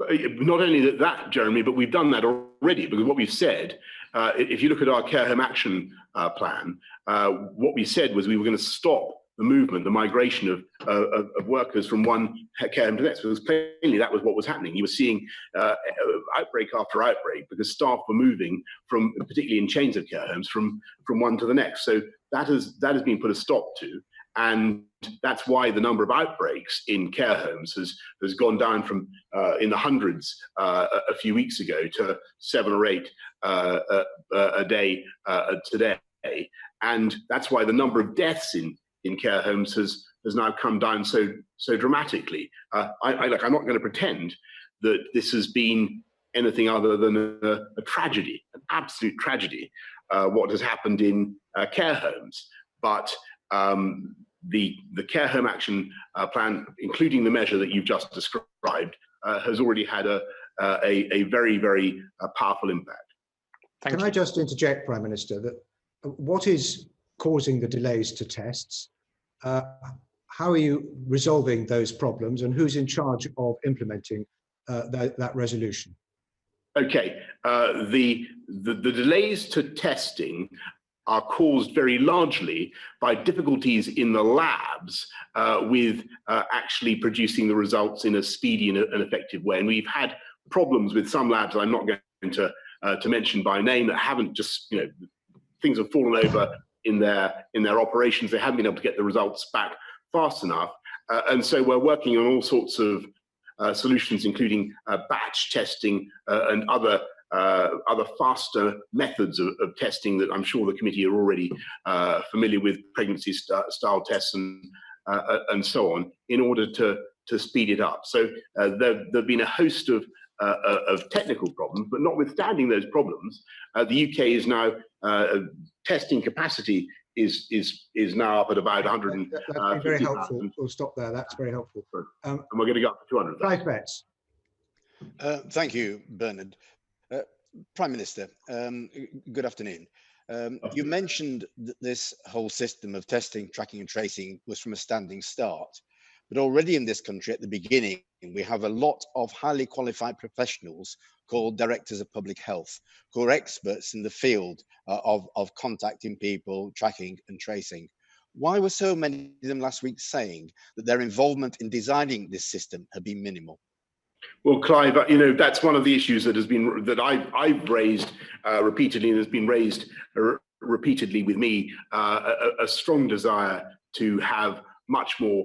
Not only that, Jeremy, but we've done that already, because what we've said, if you look at our care home action plan, what we said was we were going to stop the movement, the migration of workers from one care home to the next, because plainly that was what was happening. You were seeing outbreak after outbreak because staff were moving from, particularly in chains of care homes, from one to the next. So that has been put a stop to, and that's why the number of outbreaks in care homes has gone down from in the hundreds a few weeks ago to 7 or 8 a day today, and that's why the number of deaths in care homes has now come down so dramatically. I'm not going to pretend that this has been anything other than a tragedy, an absolute tragedy, what has happened in care homes. But the care home action plan, including the measure that you've just described, has already had a very, very powerful impact. Can I just interject, Prime Minister, that what is causing the delays to tests? How are you resolving those problems, and who's in charge of implementing that resolution? Okay, the delays to testing are caused very largely by difficulties in the labs with actually producing the results in a speedy and effective way. And we've had problems with some labs I'm not going to to mention by name that haven't just, things have fallen over in their operations. They haven't been able to get the results back fast enough. And so we're working on all sorts of solutions, including batch testing and other faster methods of testing that I'm sure the committee are already familiar with, pregnancy style tests and so on, in order to speed it up. So there've been a host of technical problems, but notwithstanding those problems, the UK is now testing capacity is now up at about 100. That's been very helpful. We'll stop there. That's very helpful. And we're going to go up to 200. Clive Betts. Thank you, Bernard. Prime Minister, good afternoon. You mentioned that this whole system of testing, tracking and tracing was from a standing start. But already in this country at the beginning, we have a lot of highly qualified professionals called directors of public health, who are experts in the field of contacting people, tracking and tracing. Why were so many of them last week saying that their involvement in designing this system had been minimal? Well, Clive, that's one of the issues that I've raised repeatedly, and has been raised repeatedly with me, a strong desire to have much more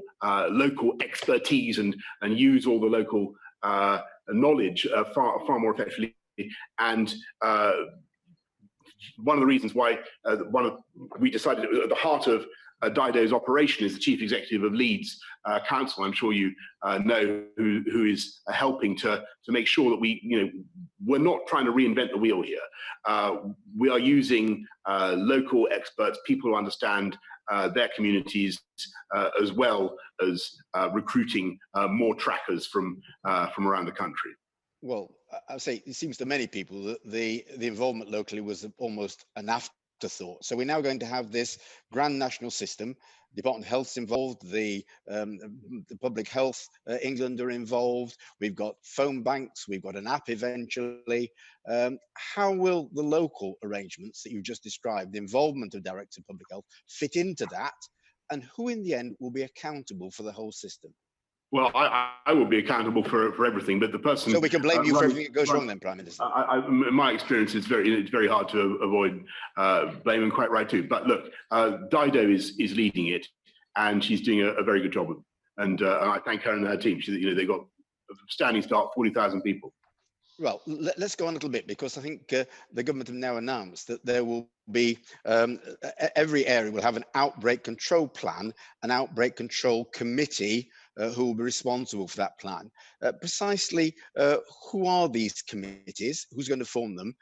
local expertise and use all the local knowledge far more effectively. And one of the reasons why we decided at the heart of Dido's operation is the chief executive of Leeds Council. I'm sure you know who is helping to make sure that we're not trying to reinvent the wheel here. We are using local experts, people who understand their communities, as well as recruiting more trackers from around the country. Well, I would say it seems to many people that the involvement locally was almost an afterthought. So we're now going to have this grand national system. Department of Health's involved, the Public Health England are involved. We've got phone banks, we've got an app eventually. How will the local arrangements that you just described, the involvement of Directors of Public Health, fit into that? And who in the end will be accountable for the whole system? Well, I will be accountable for everything, but the person. So we can blame you for everything that goes wrong, then, Prime Minister. In my experience, it's very hard to avoid blame, and quite right too. But look, Dido is leading it, and she's doing a very good job. And I thank her and her team. They got a standing start, 40,000 people. Well, let's go on a little bit, because I think the government have now announced that there will be, every area will have an outbreak control plan, an outbreak control committee who will be responsible for that plan. Precisely, who are these committees? Who's going to form them?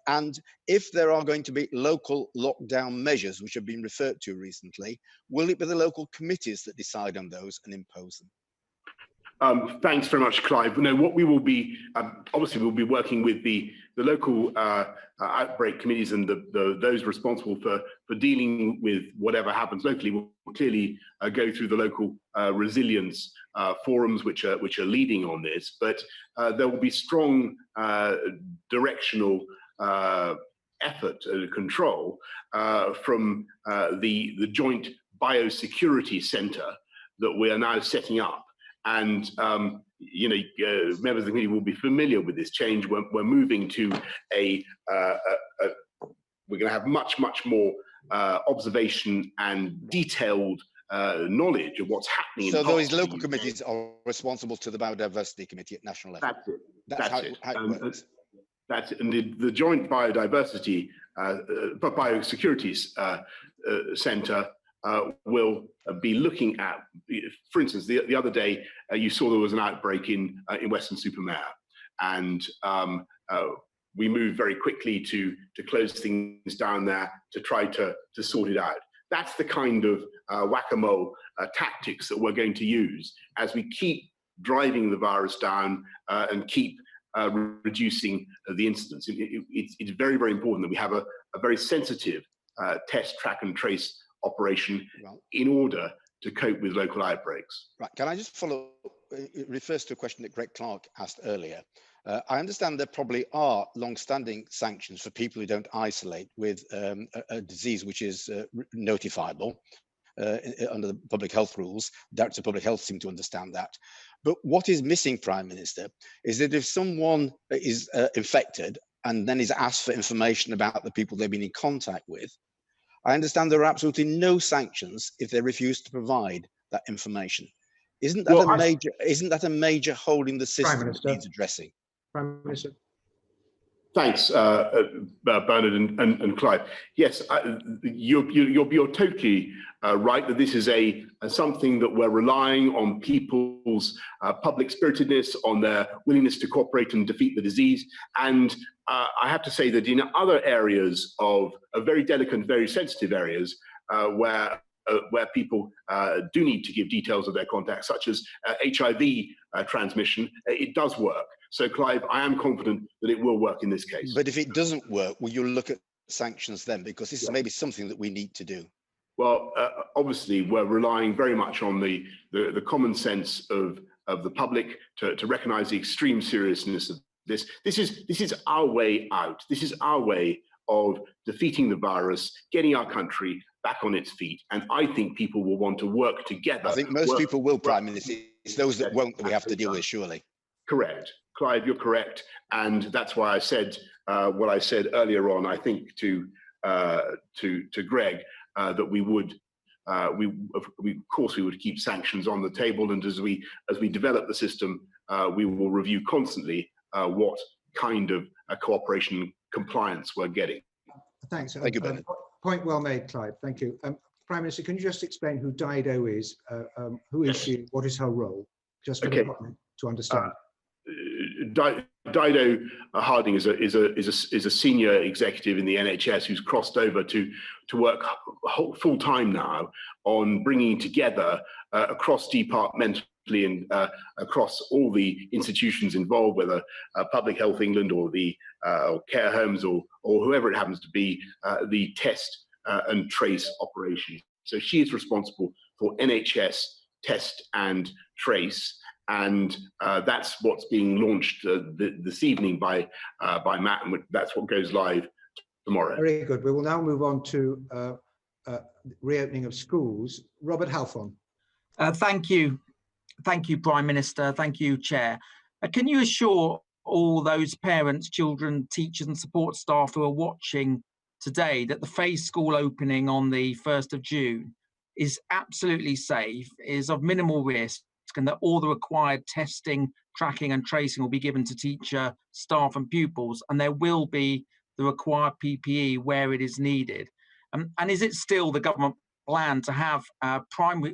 And if there are going to be local lockdown measures, which have been referred to recently, will it be the local committees that decide on those and impose them? Thanks very much, Clive. No, what we will be, obviously we'll be working with the local outbreak committees, and those responsible for dealing with whatever happens locally will clearly go through the local resilience forums, which are leading on this. But there will be strong directional effort and control from the joint biosecurity centre that we are now setting up. And members of the committee will be familiar with this change. We're moving to we're going to have much more observation and detailed knowledge of what's happening. So those local committees are responsible to the Biodiversity Committee at national level. That's it. That's how it works. That's it. And the Joint Biodiversity Biosecurities Centre will be looking at, for instance, the other day you saw there was an outbreak in Weston-super-Mare, and we moved very quickly to close things down there to try to sort it out. That's the kind of whack-a-mole tactics that we're going to use as we keep driving the virus down and keep reducing the incidence. It's very, very important that we have a very sensitive test, track and trace operation in order to cope with local outbreaks. Right, can I just follow? It refers to a question that Greg Clark asked earlier. I understand there probably are long-standing sanctions for people who don't isolate with a disease which is notifiable under the public health rules. Directors of Public Health seem to understand that. But what is missing, Prime Minister, is that if someone is infected and then is asked for information about the people they've been in contact with, I understand there are absolutely no sanctions if they refuse to provide that information. Isn't that a major hole in the system that needs addressing? Prime Minister. Thanks, Bernard and Clive. Yes, you're totally right that this is something that we're relying on people's public spiritedness, on their willingness to cooperate and defeat the disease. And I have to say that in other areas of very delicate, very sensitive areas where people do need to give details of their contacts, such as HIV transmission, it does work. So, Clive, I am confident that it will work in this case. But if it doesn't work, will you look at sanctions then? Because this is maybe something that we need to do. Well, obviously, we're relying very much on the common sense of the public to recognise the extreme seriousness of this. This is our way out. This is our way of defeating the virus, getting our country back on its feet. And I think people will want to work together. I think most people will, Prime Minister. It's those that won't that we have to deal with, surely. Correct. Clive, you're correct. And that's why I said what I said earlier on, I think, to Greg, that we would, of course, we would keep sanctions on the table. And as we develop the system, we will review constantly what kind of cooperation compliance we're getting. Thanks. Thank you, Bernard. Point well made, Clive. Thank you. Prime Minister, can you just explain who Dido is? Who is she? What is her role? Just for the public to understand. Dido Harding is a senior executive in the NHS who's crossed over to work full time now on bringing together across departmentally and across all the institutions involved, whether Public Health England or the care homes or whoever it happens to be, the test and trace operation. So she is responsible for NHS test and trace. And that's what's being launched this evening by Matt, and that's what goes live tomorrow. Very good. We will now move on to reopening of schools. Robert Halfon. Thank you, Prime Minister. Thank you, Chair. Can you assure all those parents, children, teachers and support staff who are watching today that the phased school opening on the 1st of June is absolutely safe, is of minimal risk, and that all the required testing, tracking and tracing will be given to teacher, staff and pupils, and there will be the required PPE where it is needed? And is it still the government plan to have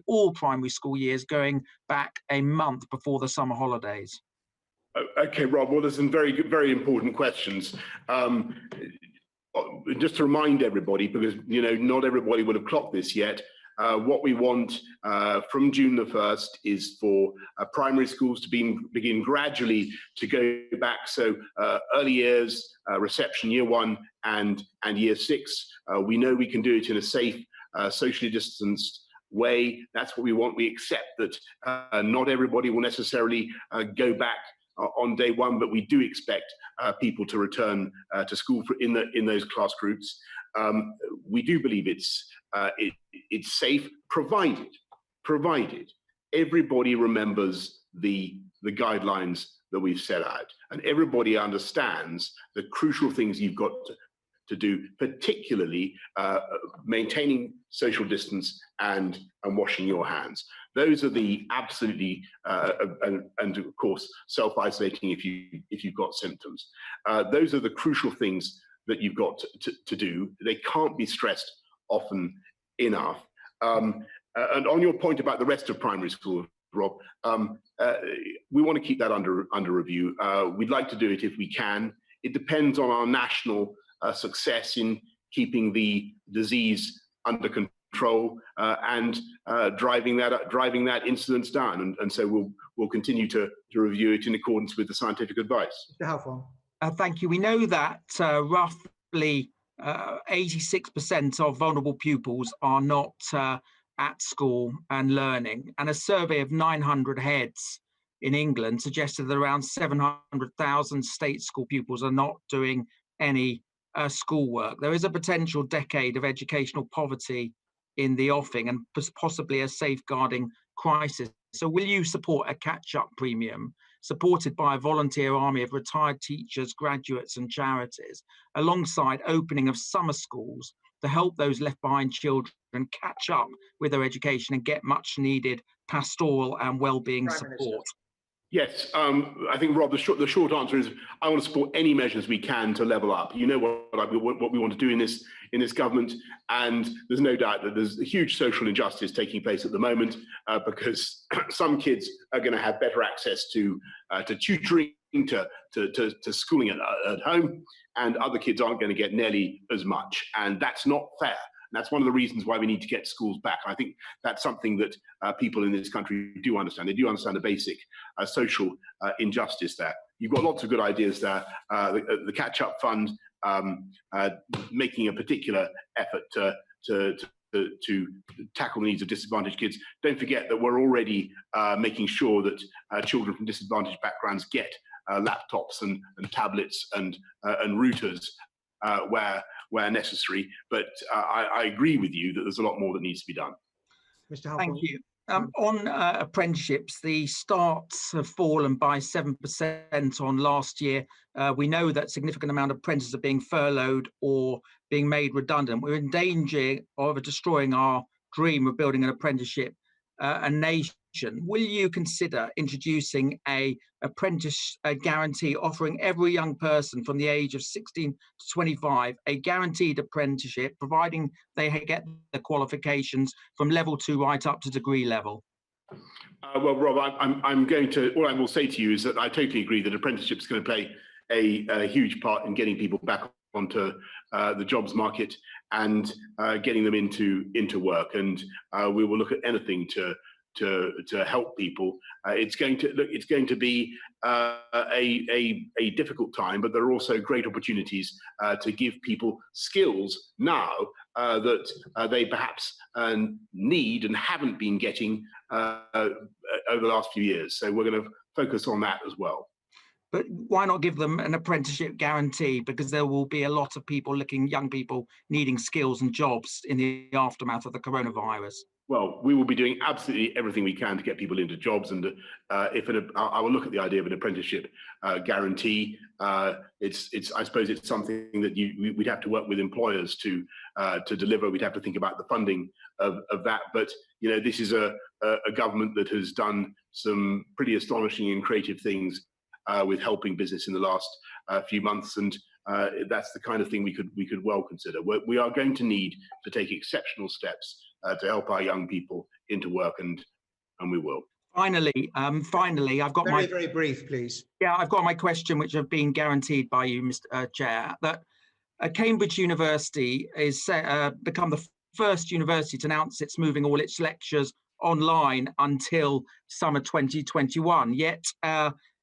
all primary school years going back a month before the summer holidays? Okay, Rob, well, there's some very important questions. Just to remind everybody, because not everybody would have clocked this yet, what we want from June the 1st is for primary schools to begin gradually to go back. So early years, reception year 1 and year 6. We know we can do it in a safe, socially distanced way. That's what we want. We accept that not everybody will necessarily go back on day 1, but we do expect people to return to school in those class groups. We do believe it's safe, provided everybody remembers the guidelines that we've set out, and everybody understands the crucial things you've got to do, particularly maintaining social distance and washing your hands. Those are the absolutely and of course self-isolating if you've got symptoms. Those are the crucial things that you've got to do. They can't be stressed often enough. And on your point about the rest of primary school, Rob, we want to keep that under review. We'd like to do it if we can. It depends on our national success in keeping the disease under control and driving that incidence down. And so we'll continue to review it in accordance with the scientific advice. Mr. Halfon. Thank you. We know that roughly 86% of vulnerable pupils are not at school and learning. And a survey of 900 heads in England suggested that around 700,000 state school pupils are not doing any schoolwork. There is a potential decade of educational poverty in the offing and possibly a safeguarding crisis. So will you support a catch-up premium supported by a volunteer army of retired teachers, graduates and charities, alongside opening of summer schools to help those left behind children catch up with their education and get much needed pastoral and wellbeing support? Yes, I think, Rob, the short answer is I want to support any measures we can to level up. You know what we want to do in this government, and there's no doubt that there's a huge social injustice taking place at the moment because some kids are going to have better access to tutoring, to schooling at home, and other kids aren't going to get nearly as much, and that's not fair. And that's one of the reasons why we need to get schools back. I think that's something that people in this country do understand. They do understand the basic social injustice there. You've got lots of good ideas there. The catch-up fund, making a particular effort to tackle the needs of disadvantaged kids. Don't forget that we're already making sure that children from disadvantaged backgrounds get laptops and tablets and routers where necessary, but I agree with you that there's a lot more that needs to be done. Mr. Halford. Thank you. On apprenticeships, the starts have fallen by 7% on last year. We know that a significant amount of apprentices are being furloughed or being made redundant. We're in danger of destroying our dream of building an apprenticeship a nation. Will you consider introducing an apprentice guarantee offering every young person from the age of 16 to 25 a guaranteed apprenticeship, providing they get the qualifications from level 2 right up to degree level? Well, Rob, I'm going to, all I will say to you is that I totally agree that apprenticeship is going to play a huge part in getting people back onto the jobs market and getting them into work. And we will look at anything to help people. It's going to be a difficult time, but there are also great opportunities to give people skills now that they perhaps need and haven't been getting over the last few years. So we're going to focus on that as well. But why not give them an apprenticeship guarantee? Because there will be a lot of people young people needing skills and jobs in the aftermath of the coronavirus. Well, we will be doing absolutely everything we can to get people into jobs, and I will look at the idea of an apprenticeship guarantee. I suppose it's something that we'd have to work with employers to deliver. We'd have to think about the funding of that. But you know, this is a government that has done some pretty astonishing and creative things with helping business in the last few months, and that's the kind of thing we could well consider. We are going to need to take exceptional steps to help our young people into work, and we will. Finally, I've got very brief, please. Yeah, I've got my question, which have been guaranteed by you, Mr. Chair, that Cambridge University is become the first university to announce it's moving all its lectures online until summer 2021. Yet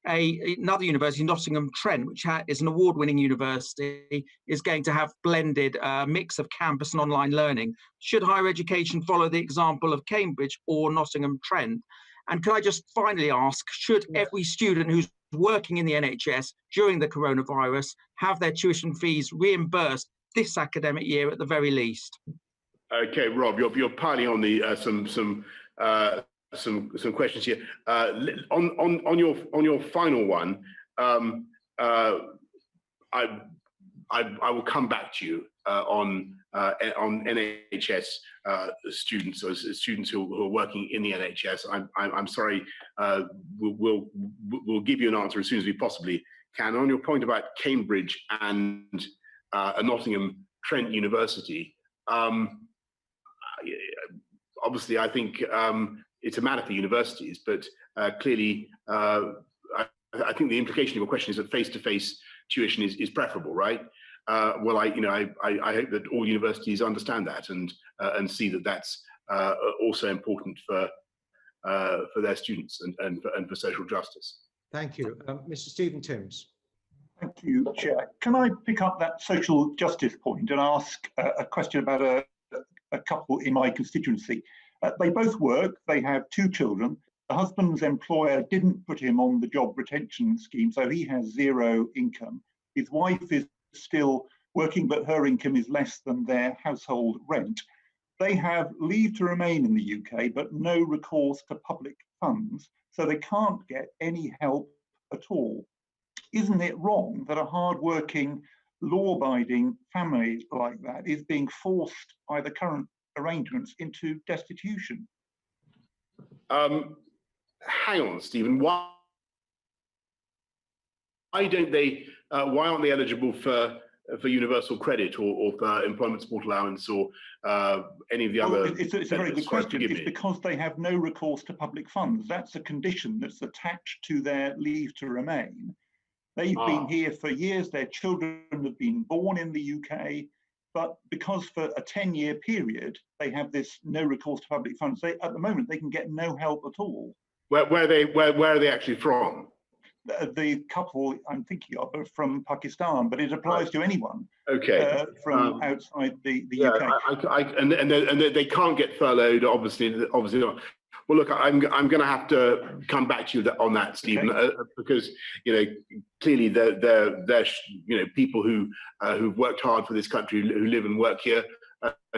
another university, Nottingham Trent, which is an award-winning university, is going to have blended mix of campus and online learning. Should higher education follow the example of Cambridge or Nottingham Trent? And can I just finally ask, should every student who's working in the NHS during the coronavirus have their tuition fees reimbursed this academic year at the very least? Okay, Rob, you're piling on the some questions here. On your final one, I will come back to you on NHS students, or students who are working in the NHS. I'm sorry. We'll give you an answer as soon as we possibly can. On your point about Cambridge and Nottingham Trent University, obviously, I think it's a matter for universities, but clearly, I think the implication of your question is that face-to-face tuition is preferable, right? Well, I hope that all universities understand that and see that that's also important for their students and for social justice. Thank you, Mr. Stephen Timms. Thank you, Chair. Can I pick up that social justice point and ask a question about a couple in my constituency? They both work, they have 2 children. The husband's employer didn't put him on the job retention scheme, so he has 0 income. His wife is still working, but her income is less than their household rent. They have leave to remain in the UK, but no recourse to public funds, so they can't get any help at all. Isn't it wrong that a hard-working, law-abiding family like that is being forced by the current arrangements into destitution? Hang on, Stephen. Why don't they? Why aren't they eligible for universal credit or for employment support allowance or any of the other? It's a very good question. It's because they have no recourse to public funds. That's a condition that's attached to their leave to remain. They've been here for years. Their children have been born in the UK, but because for a 10-year period they have this no recourse to public funds, at the moment they can get no help at all. Where are they actually from? The couple I'm thinking of are from Pakistan, but it applies to anyone from outside the UK. And they can't get furloughed, obviously not. Well, look, I'm going to have to come back to you on that, Stephen, because clearly they're people who've worked hard for this country, who live and work here,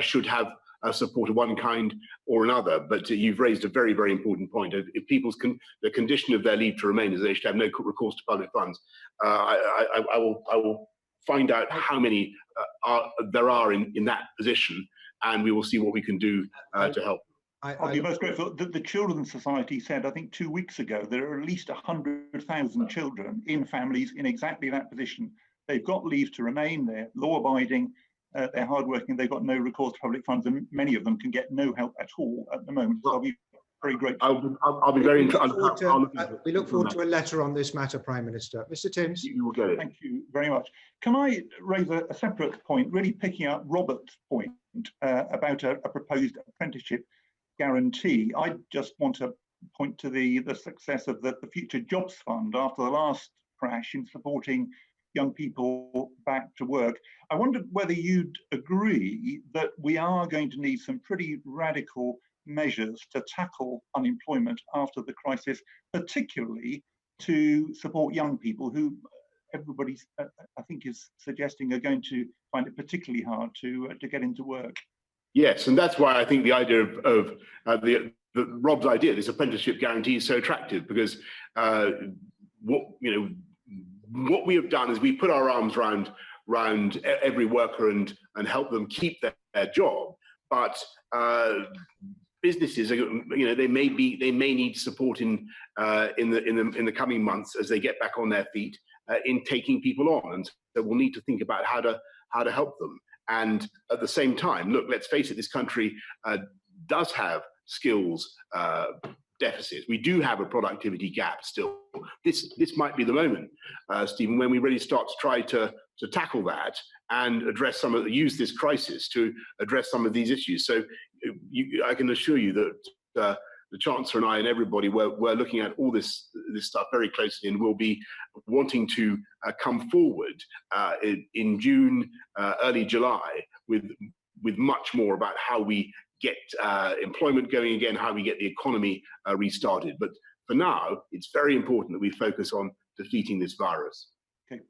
should have support of one kind or another. But you've raised a very, very important point. If the condition of their leave to remain is they should have no recourse to public funds, I will find out how many there are in that position, and we will see what we can do to help. I'll be most grateful. The Children's Society said, I think 2 weeks ago, there are at least 100,000 children in families in exactly that position. They've got leave to remain, they're law-abiding, they're hardworking, they've got no recourse to public funds, and many of them can get no help at all at the moment. So I'll be very grateful. I'll be very interested. We look forward to a letter on this matter, Prime Minister. Mr. Timms. You will get it. Thank you very much. Can I raise a separate point, really picking up Robert's point about a proposed apprenticeship guarantee? I just want to point to the success of the Future Jobs Fund after the last crash in supporting young people back to work. I wondered whether you'd agree that we are going to need some pretty radical measures to tackle unemployment after the crisis, particularly to support young people who everybody, I think, is suggesting are going to find it particularly hard to get into work. Yes, and that's why I think the idea of Rob's idea, this apprenticeship guarantee, is so attractive, because what we have done is we put our arms around every worker and help them keep their job, but businesses, they may need support in the coming months as they get back on their feet in taking people on, and so we'll need to think about how to help them. And at the same time, look, let's face it, this country does have skills deficits. We do have a productivity gap still. This might be the moment, Stephen, when we really start to try to tackle that and address use this crisis to address some of these issues. So I can assure you that the Chancellor and I and everybody we're looking at all this stuff very closely, and we'll be wanting to come forward in June, early July, with much more about how we get employment going again, how we get the economy restarted. But for now, it's very important that we focus on defeating this virus. Okay.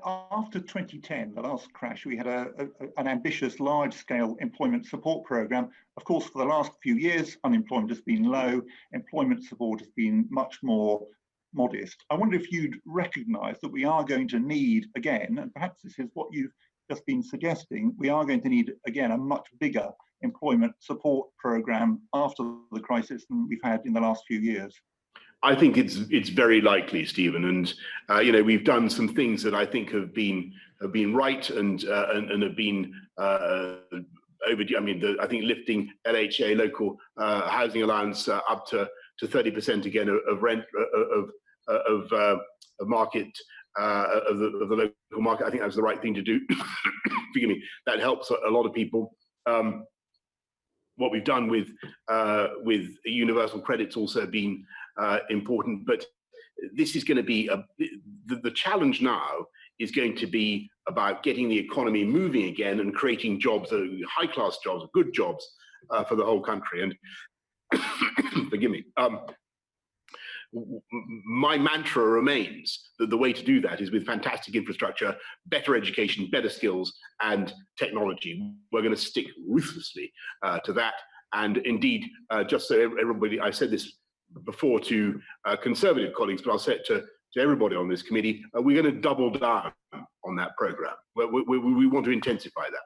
After 2010, the last crash, we had an ambitious large-scale employment support programme. Of course, for the last few years, unemployment has been low. Employment support has been much more modest. I wonder if you'd recognise that we are going to need, again, and perhaps this is what you've just been suggesting, we are going to need, again, a much bigger employment support programme after the crisis than we've had in the last few years. I think it's very likely, Stephen, and we've done some things that I think have been right and have been overdue. I mean, I think lifting LHA, local housing allowance, up to 30% again of rent of market of the local market. I think that's the right thing to do. Forgive me. That helps a lot of people. What we've done with universal credit's also been important, but this is going to be the challenge now is going to be about getting the economy moving again and creating jobs, high-class jobs, good jobs for the whole country. And forgive me, my mantra remains that the way to do that is with fantastic infrastructure, better education, better skills, and technology. We're going to stick ruthlessly to that. And indeed, just so everybody, I said this before to Conservative colleagues, but I'll say it to everybody on this committee, we're going to double down on that programme. We want to intensify that.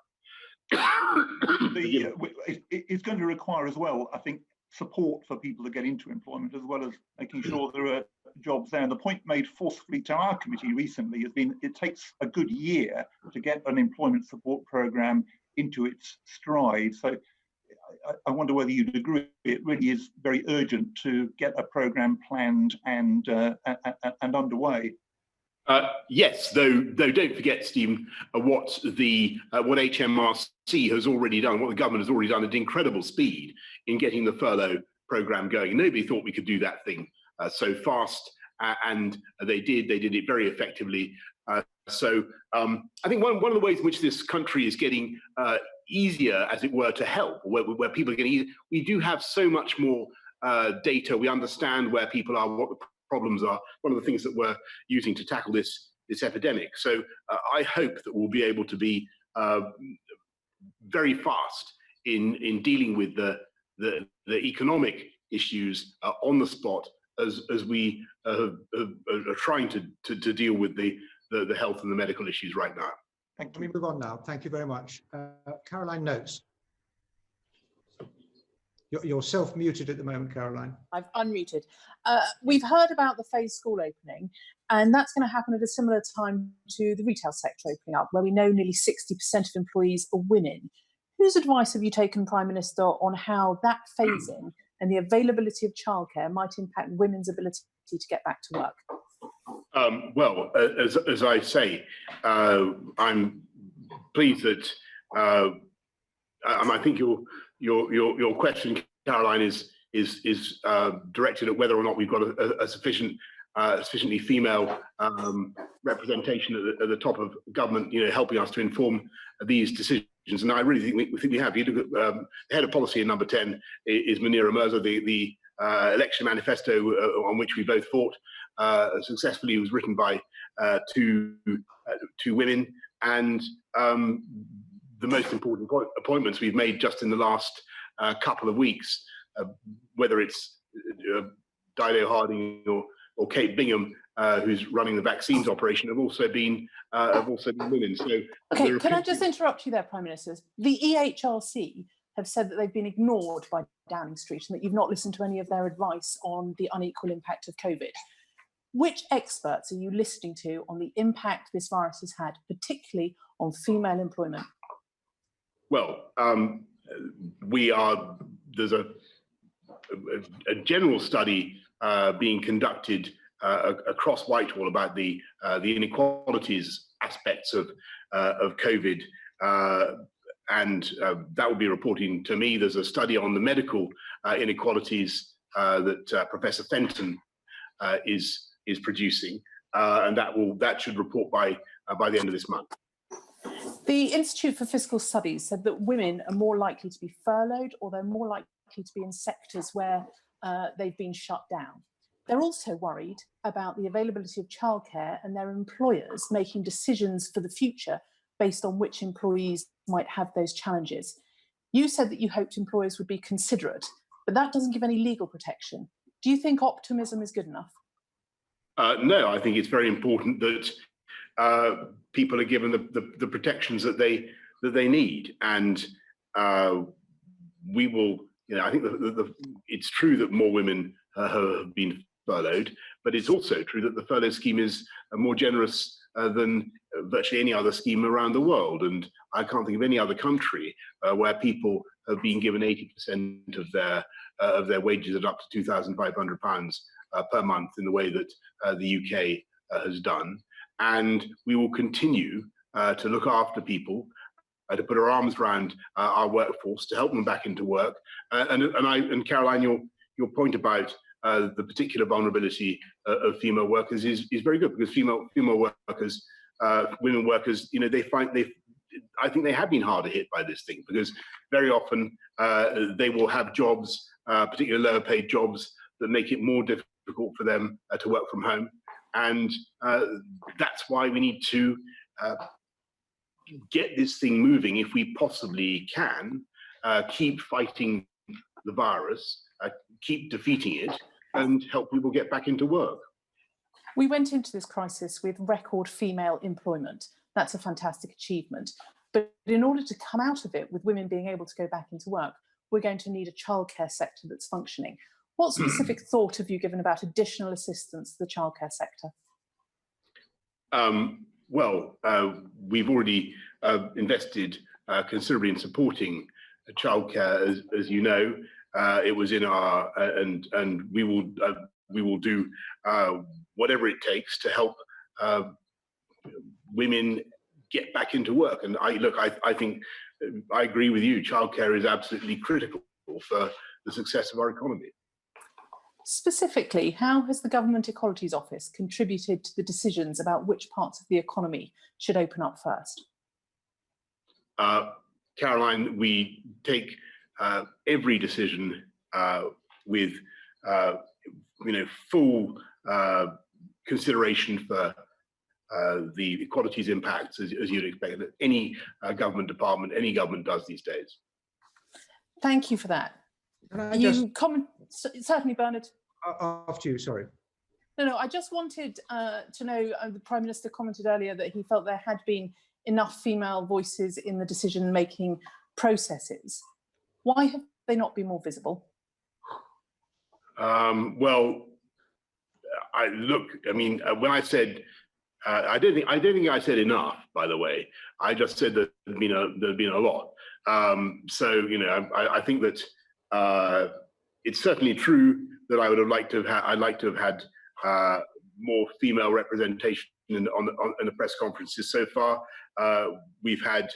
It's going to require as well, I think, support for people to get into employment, as well as making sure there are jobs there. And the point made forcefully to our committee recently has been it takes a good year to get an employment support programme into its stride. So I wonder whether you'd agree it really is very urgent to get a programme planned and underway. Yes, though don't forget, Stephen, what HMRC has already done, what the government has already done at incredible speed in getting the furlough programme going. Nobody thought we could do that thing so fast, and they did it very effectively. So I think one of the ways in which this country is getting easier, as it were, to help, where people are getting easier, we do have so much more data. We understand where people are, what the problems are, one of the things that we're using to tackle this epidemic. So I hope that we'll be able to be very fast in dealing with the economic issues on the spot as we are trying to deal with the health and the medical issues right now. Thank you. Let me move on now. Thank you very much. Caroline Notes. You're self-muted at the moment, Caroline. I've unmuted. We've heard about the phased school opening, and that's going to happen at a similar time to the retail sector opening up, where we know nearly 60% of employees are women. Whose advice have you taken, Prime Minister, on how that phasing and the availability of childcare might impact women's ability to get back to work? Well, as I say, I'm pleased that I think your question, Caroline, is directed at whether or not we've got a sufficiently female representation at the top of government, helping us to inform these decisions. And I really think we have. You look at the head of policy in number 10 is Munira Mirza. The election manifesto on which we both fought successfully was written by two women, and the most important appointments we've made just in the last couple of weeks, whether it's Dido Harding or Kate Bingham, who's running the vaccines operation, have also been women. So okay, can I just interrupt you there, Prime Minister? The EHRC have said that they've been ignored by Downing Street and that you've not listened to any of their advice on the unequal impact of COVID. Which experts are you listening to on the impact this virus has had, particularly on female employment? Well, there's a general study being conducted across Whitehall about the inequalities aspects of COVID, and that will be reporting to me. There's a study on the medical inequalities that Professor Fenton is producing, and that should report by the end of this month. The Institute for Fiscal Studies said that women are more likely to be furloughed, or they're more likely to be in sectors where they've been shut down. They're also worried about the availability of childcare and their employers making decisions for the future based on which employees might have those challenges. You said that you hoped employers would be considerate, but that doesn't give any legal protection. Do you think optimism is good enough? No, I think it's very important that people are given the protections that they need, and we will. I think it's true that more women have been furloughed, but it's also true that the furlough scheme is more generous than virtually any other scheme around the world. And I can't think of any other country where people have been given 80% of their wages at up to £2,500 per month in the way that the UK has done. And we will continue to look after people, to put our arms around our workforce, to help them back into work. And Caroline, your point about the particular vulnerability of female workers is very good, because female workers, women workers, I think they have been harder hit by this thing, because very often they will have jobs, particularly lower paid jobs, that make it more difficult for them to work from home. And that's why we need to get this thing moving if we possibly can, keep fighting the virus, keep defeating it, and help people get back into work. We went into this crisis with record female employment. That's a fantastic achievement. But in order to come out of it with women being able to go back into work, we're going to need a childcare sector that's functioning. What specific thought have you given about additional assistance to the childcare sector? We've already invested considerably in supporting childcare, as you know. It was in our and we will do whatever it takes to help women get back into work. And I think I agree with you. Childcare is absolutely critical for the success of our economy. Specifically, how has the Government Equalities Office contributed to the decisions about which parts of the economy should open up first? Caroline, we take every decision with full consideration for the equalities impacts, as you'd expect that any government department, any government does these days. Thank you for that. Certainly, Bernard. After you, sorry. No, I just wanted to know, the Prime Minister commented earlier that he felt there had been enough female voices in the decision-making processes. Why have they not been more visible? When I said, I don't think I said enough, by the way. I just said that there'd been a lot. I think that it's certainly true that I'd like to have had more female representation in the press conferences so far. We've had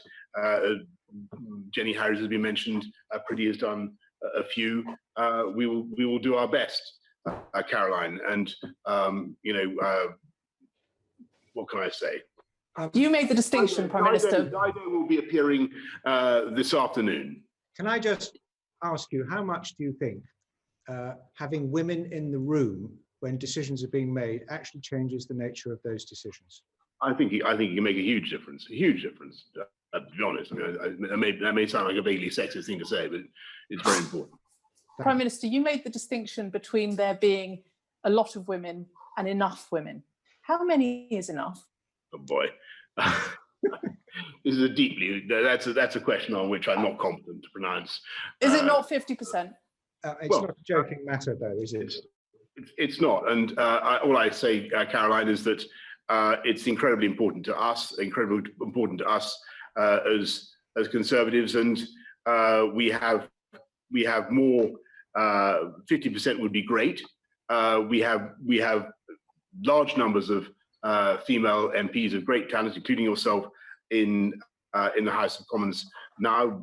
Jenny Harries has been mentioned. Pretty has done a few. We will do our best, Caroline. And what can I say? You made the distinction, Prime Minister. Dido will be appearing this afternoon. Can I just ask you, how much do you think having women in the room when decisions are being made actually changes the nature of those decisions? I think it can make a huge difference. A huge difference. To be honest, that may sound like a vaguely sexist thing to say, but it's very important. Prime Minister, you made the distinction between there being a lot of women and enough women. How many is enough? Oh boy, this is that's a question on which I'm not competent to pronounce. Is it not 50%? It's not a joking matter, though, is it? It's not, and all I say, Caroline, is that it's incredibly important to us, as Conservatives, and we have more. 50% would be great. We have large numbers of female MPs of great talent, including yourself, in the House of Commons now,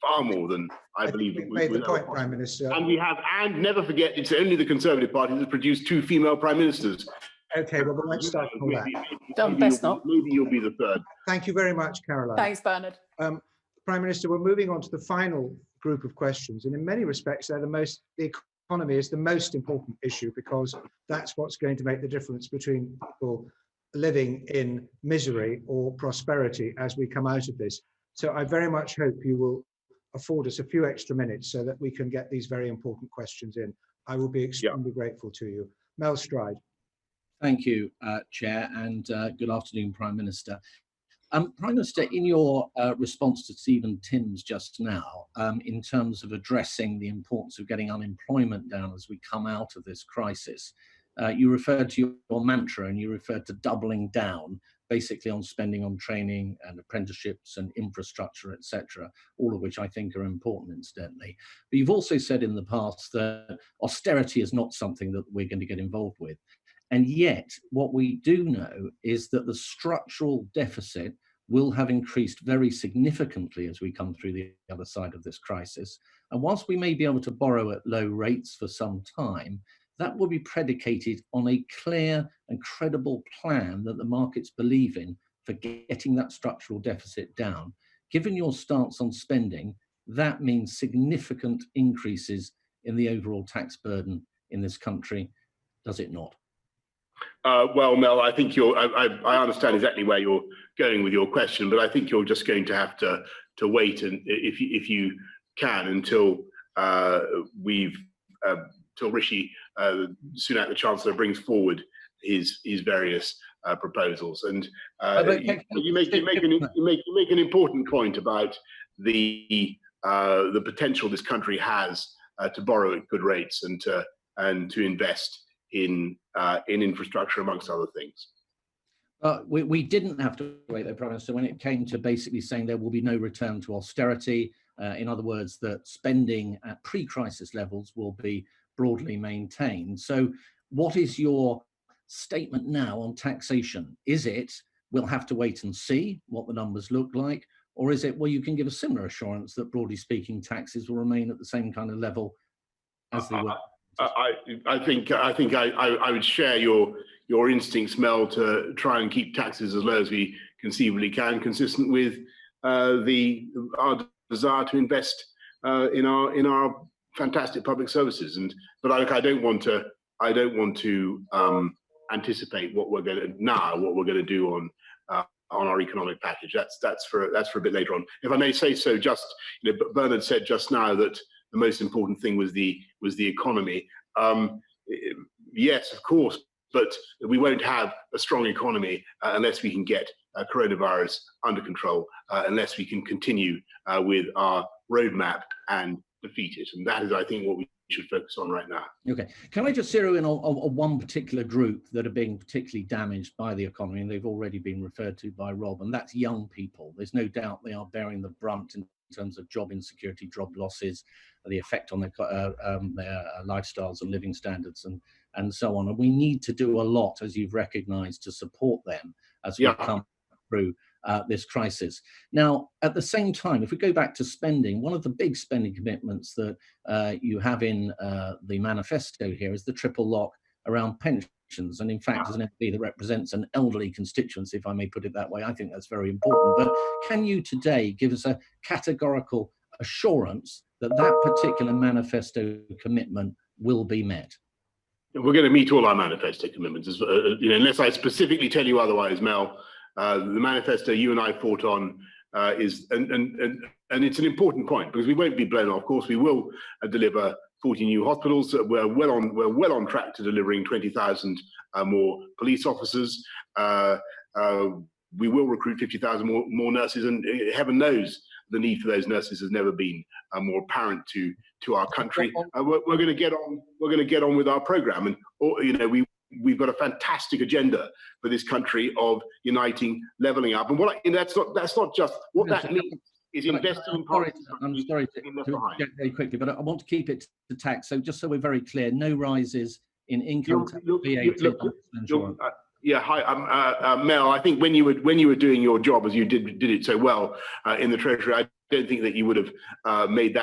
far more than I believe. You made the point, Prime Minister. And we have, and never forget, it's only the Conservative Party that produced 2 female prime ministers. Okay, well, we won't start on that. Maybe you'll be the third. Thank you very much, Caroline. Thanks, Bernard. Prime Minister, we're moving on to the final group of questions, and in many respects, the economy is the most important issue, because that's what's going to make the difference between people living in misery or prosperity as we come out of this. So I very much hope you will afford us a few extra minutes so that we can get these very important questions in. I will be extremely grateful to you. Mel Stride. Thank you, Chair, and good afternoon, Prime Minister. Prime Minister, in your response to Stephen Timms just now, in terms of addressing the importance of getting unemployment down as we come out of this crisis, you referred to your mantra, and you referred to doubling down basically on spending on training and apprenticeships and infrastructure, etc., all of which I think are important, incidentally. But you've also said in the past that austerity is not something that we're going to get involved with. And yet, what we do know is that the structural deficit will have increased very significantly as we come through the other side of this crisis. And whilst we may be able to borrow at low rates for some time, that will be predicated on a clear and credible plan that the markets believe in for getting that structural deficit down. Given your stance on spending, that means significant increases in the overall tax burden in this country, does it not? Well, Mel, I think I understand exactly where you're going with your question, but I think you're just going to have to wait, and if you can, until till Rishi Sunak, the Chancellor, brings forward his various proposals. And you make an important point about the potential this country has to borrow at good rates and to invest in infrastructure, amongst other things. We didn't have to wait, though, Prime Minister, when it came to basically saying there will be no return to austerity. In other words, that spending at pre-crisis levels will be broadly maintained. So what is your statement now on taxation? Is it, we'll have to wait and see what the numbers look like, or is it, well, you can give a similar assurance that, broadly speaking, taxes will remain at the same kind of level as they were? I think I would share your instincts, Mel, to try and keep taxes as low as we conceivably can, consistent with our desire to invest in our fantastic public services. But I don't want to anticipate what we're going to do on our economic package. That's for a bit later on. If I may say so, just Bernard said just now that the most important thing was the economy. Yes, of course, but we won't have a strong economy unless we can get coronavirus under control, unless we can continue with our roadmap and defeat it. And that is, I think, what we should focus on right now. Okay, can I just zero in on one particular group that are being particularly damaged by the economy, and they've already been referred to by Rob, and that's young people. There's no doubt they are bearing the brunt in terms of job insecurity, job losses, the effect on their lifestyles and living standards and so on. And we need to do a lot, as you've recognised, to support them as we come through this crisis. Now, at the same time, if we go back to spending, one of the big spending commitments that you have in the manifesto here is the triple lock around pensions. And in fact, as an MP that represents an elderly constituency, if I may put it that way, I think that's very important. But can you today give us a categorical assurance that that particular manifesto commitment will be met? We're going to meet all our manifesto commitments, unless I specifically tell you otherwise, Mel. The manifesto you and I fought on is, and it's an important point, because we won't be blown off course. We will deliver 40 new hospitals. We're well on track to delivering 20,000 more police officers. We will recruit 50,000 more nurses, and heaven knows the need for those nurses has never been more apparent to our country. We're going to get on. We're going to get on with our program, and we've got a fantastic agenda for this country of uniting, levelling up, and that's not just what that means. Is investing in policy. I'm sorry to get very quickly, but I want to keep it to tax. So just so we're very clear, no rises in income tax, VAT, hi, Mel. I think when you were doing your job, as you did it so well in the Treasury, I don't think that you would have made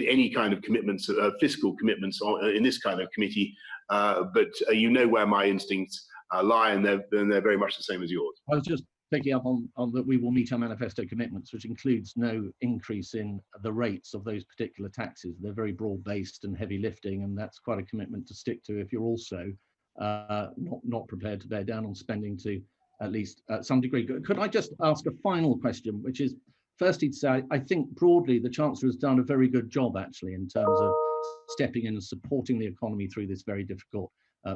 any kind of commitments, fiscal commitments, in this kind of committee. But you know where my instincts lie, and they're very much the same as yours. I was just picking up on that we will meet our manifesto commitments, which includes no increase in the rates of those particular taxes. They're very broad-based and heavy lifting, and that's quite a commitment to stick to if you're also not prepared to bear down on spending to at least some degree. Could I just ask a final question, which is, firstly, to say I think broadly the Chancellor has done a very good job actually in terms of stepping in and supporting the economy through this very difficult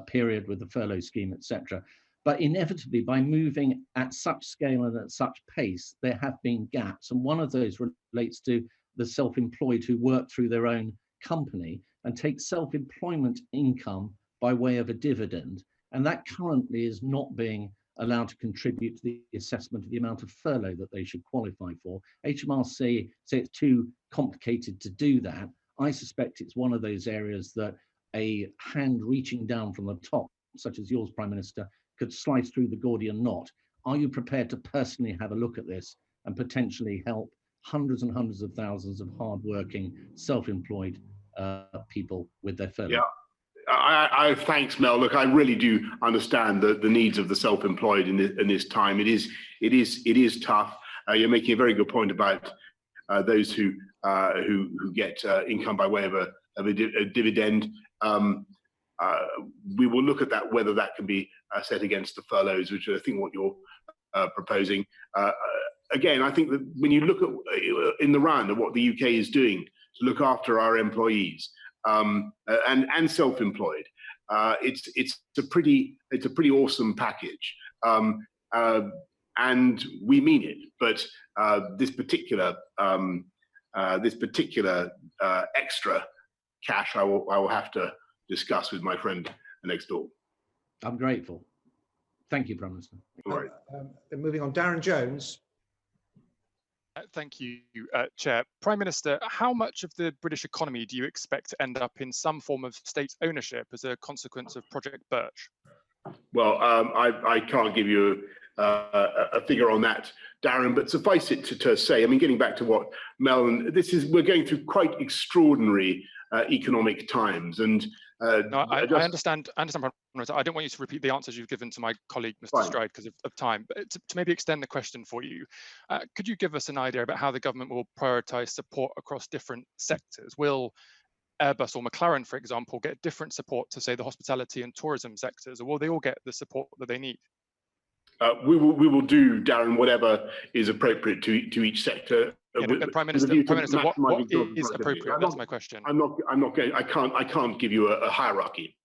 period with the furlough scheme, etc. But inevitably, by moving at such scale and at such pace, there have been gaps. And one of those relates to the self-employed who work through their own company and take self-employment income by way of a dividend. And that currently is not being allowed to contribute to the assessment of the amount of furlough that they should qualify for. HMRC say it's too complicated to do that. I suspect it's one of those areas that a hand reaching down from the top, such as yours, Prime Minister, could slice through the Gordian knot. Are you prepared to personally have a look at this and potentially help hundreds and hundreds of thousands of hard-working, self-employed people with their furlough? Yeah, thanks, Mel. Look, I really do understand the needs of the self-employed in this time. It is tough. You're making a very good point about those who get income by way of a dividend. We will look at that, whether that can be set against the furloughs, which I think what you're proposing. Again, I think that when you look at in the round at what the UK is doing to look after our employees and self-employed, it's a pretty awesome package, and we mean it. But this particular extra cash, I will have to discuss with my friend next door. I'm grateful. Thank you, Prime Minister. Right. Moving on, Darren Jones. Thank you, Chair. Prime Minister, how much of the British economy do you expect to end up in some form of state ownership as a consequence of Project Birch? Well, I can't give you a figure on that, Darren, but suffice it to say, I mean, getting back to what Mel, and we're going through quite extraordinary economic times, and no, I understand. I don't want you to repeat the answers you've given to my colleague, Mr. Stride, because of time. But to maybe extend the question for you, could you give us an idea about how the government will prioritise support across different sectors? Will Airbus or McLaren, for example, get different support to, say, the hospitality and tourism sectors, or will they all get the support that they need? We will do, Darren, whatever is appropriate to each sector. Prime Minister, what is appropriate? That's my question. I can't give you a hierarchy.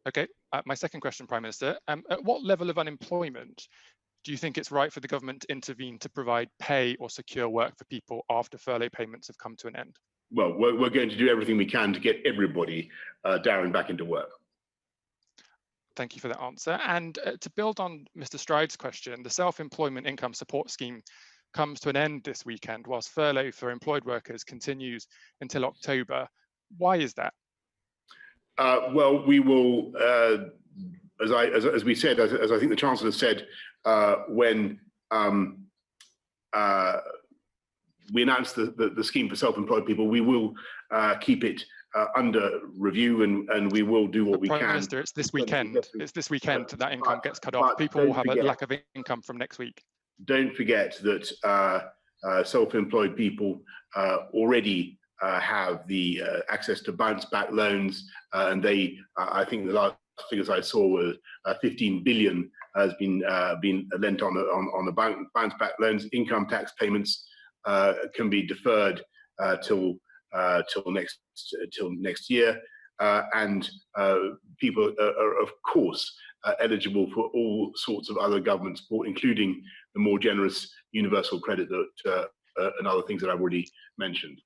Okay. My second question, Prime Minister, at what level of unemployment do you think it's right for the government to intervene to provide pay or secure work for people after furlough payments have come to an end? Well, we're going to do everything we can to get everybody, Darren, back into work. Thank you for that answer. And to build on Mr. Stride's question, the self-employment income support scheme comes to an end this weekend, whilst furlough for employed workers continues until October. Why is that? Well, we will, as we said, as I think the Chancellor said, when we announced the scheme for self-employed people, we will keep it under review, and we will do what we can. Prime Minister, it's this weekend. It's this weekend that income gets cut off. People will have a lack of income from next week. Don't forget that self-employed people already have the access to bounce-back loans, and they, I think the last figures I saw were 15 billion has been lent on the bounce-back loans. Income tax payments can be deferred till next year, and people are of course eligible for all sorts of other government support, including the more generous universal credit that and other things that I've already mentioned.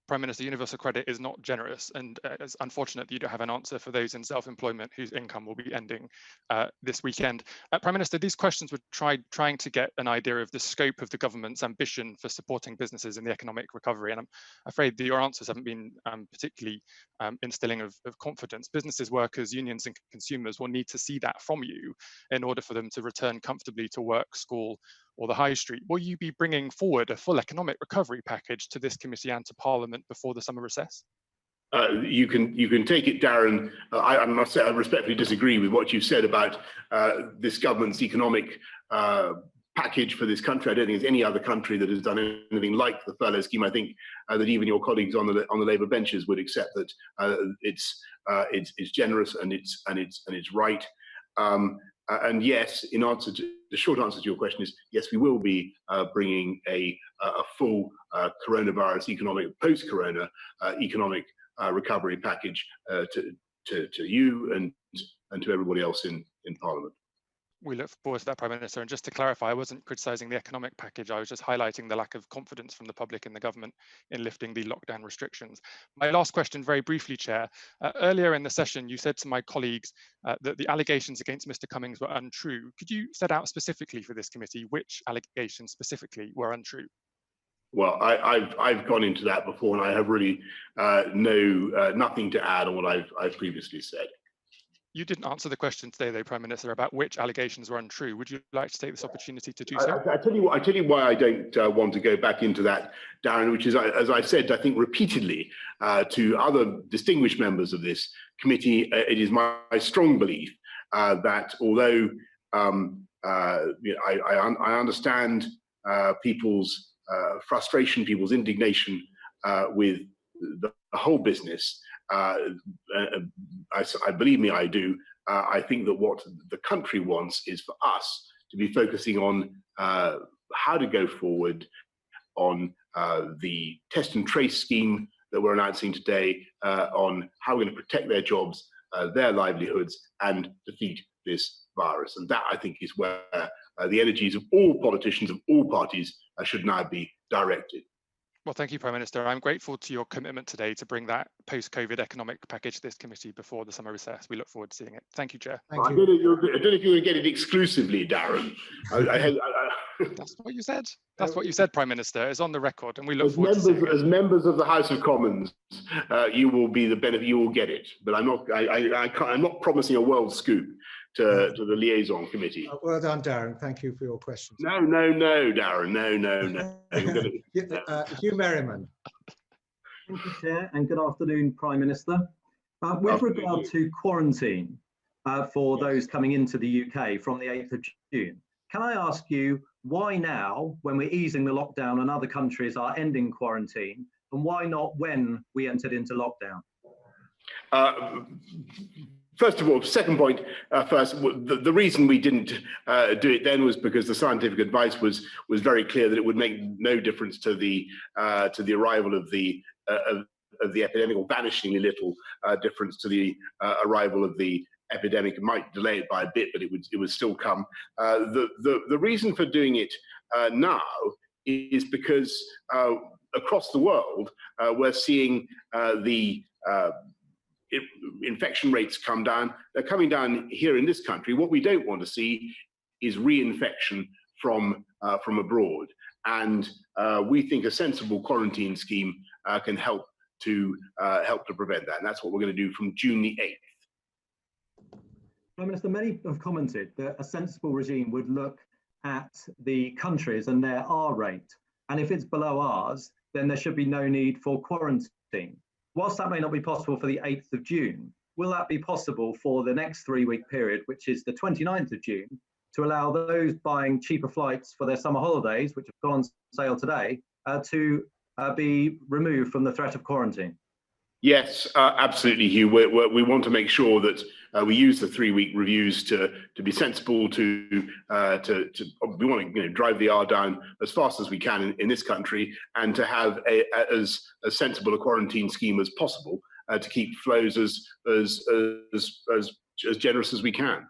Prime Minister, universal credit is not generous, and it's unfortunate that you don't have an answer for those in self-employment whose income will be ending this weekend. Prime Minister, these questions were trying to get an idea of the scope of the government's ambition for supporting businesses in the economic recovery, and I'm afraid that your answers haven't been particularly instilling of confidence. Businesses, workers, unions and consumers will need to see that from you in order for them to return comfortably to work, school or the high street. Will you be bringing forward a full economic recovery package to this committee and to Parliament before the summer recess? You can take it, Darren. I must say I respectfully disagree with what you said about this government's economic package for this country. I don't think there's any other country that has done anything like the furlough scheme. I think that even your colleagues on the Labour benches would accept that it's generous and it's right. And yes, in answer to the short answer to your question is yes, we will be bringing a full coronavirus post-corona economic recovery package to you and to everybody else in Parliament. We look forward to that, Prime Minister. And just to clarify, I wasn't criticising the economic package. I was just highlighting the lack of confidence from the public in the government in lifting the lockdown restrictions. My last question, very briefly, Chair. Earlier in the session, you said to my colleagues that the allegations against Mr. Cummings were untrue. Could you set out specifically for this committee which allegations specifically were untrue? Well, I've gone into that before, and I have really nothing to add on what I've previously said. You didn't answer the question today, though, Prime Minister, about which allegations were untrue. Would you like to take this opportunity to do so? I tell you why I don't want to go back into that, Darren, which is, as I've said, I think repeatedly to other distinguished members of this committee, it is my strong belief that although I understand people's frustration, people's indignation with the whole business, believe me, I do. I think that what the country wants is for us to be focusing on how to go forward on the test and trace scheme that we're announcing today, on how we're going to protect their jobs their livelihoods and defeat this virus. And that, I think, is where the energies of all politicians of all parties should now be directed. Well, thank you, Prime Minister. I'm grateful to your commitment today to bring that post-COVID economic package to this committee before the summer recess. We look forward to seeing it. Thank you, Chair. Thank you. I don't know if you're going to get it exclusively, Darren. That's what you said. That's what you said, Prime Minister. It's on the record, and we look forward to seeing it. As members of the House of Commons, you will be the benefit. You will get it, but I'm not. I'm not promising a world scoop to the liaison committee. Well done, Darren. Thank you for your questions. No, Darren. No. Hugh Merriman. Thank you, Chair, and good afternoon, Prime Minister. With regard to quarantine for those coming into the UK from the 8th of June, can I ask you why now, when we're easing the lockdown and other countries are ending quarantine, and why not when we entered into lockdown? First of all, second point first, the reason we didn't do it then was because the scientific advice was very clear that it would make no difference to the arrival of the epidemic, or vanishingly little difference to the arrival of the epidemic. It might delay it by a bit, but it would still come. The reason for doing it now is because across the world we're seeing the infection rates come down. They're coming down here in this country. What we don't want to see is reinfection from abroad, and we think a sensible quarantine scheme can help to prevent that, and that's what we're going to do from June the 8th. Prime Minister, many have commented that a sensible regime would look at the countries and their R rate, and if it's below ours, then there should be no need for quarantine. Whilst that may not be possible for the 8th of June, will that be possible for the next 3-week period, which is the 29th of June, to allow those buying cheaper flights for their summer holidays, which have gone on sale today, to be removed from the threat of quarantine? Yes, absolutely, Hugh. We want to make sure that we use the 3-week reviews to be sensible. We want to drive the R down as fast as we can in this country, and to have as sensible a quarantine scheme as possible to keep flows as generous as we can.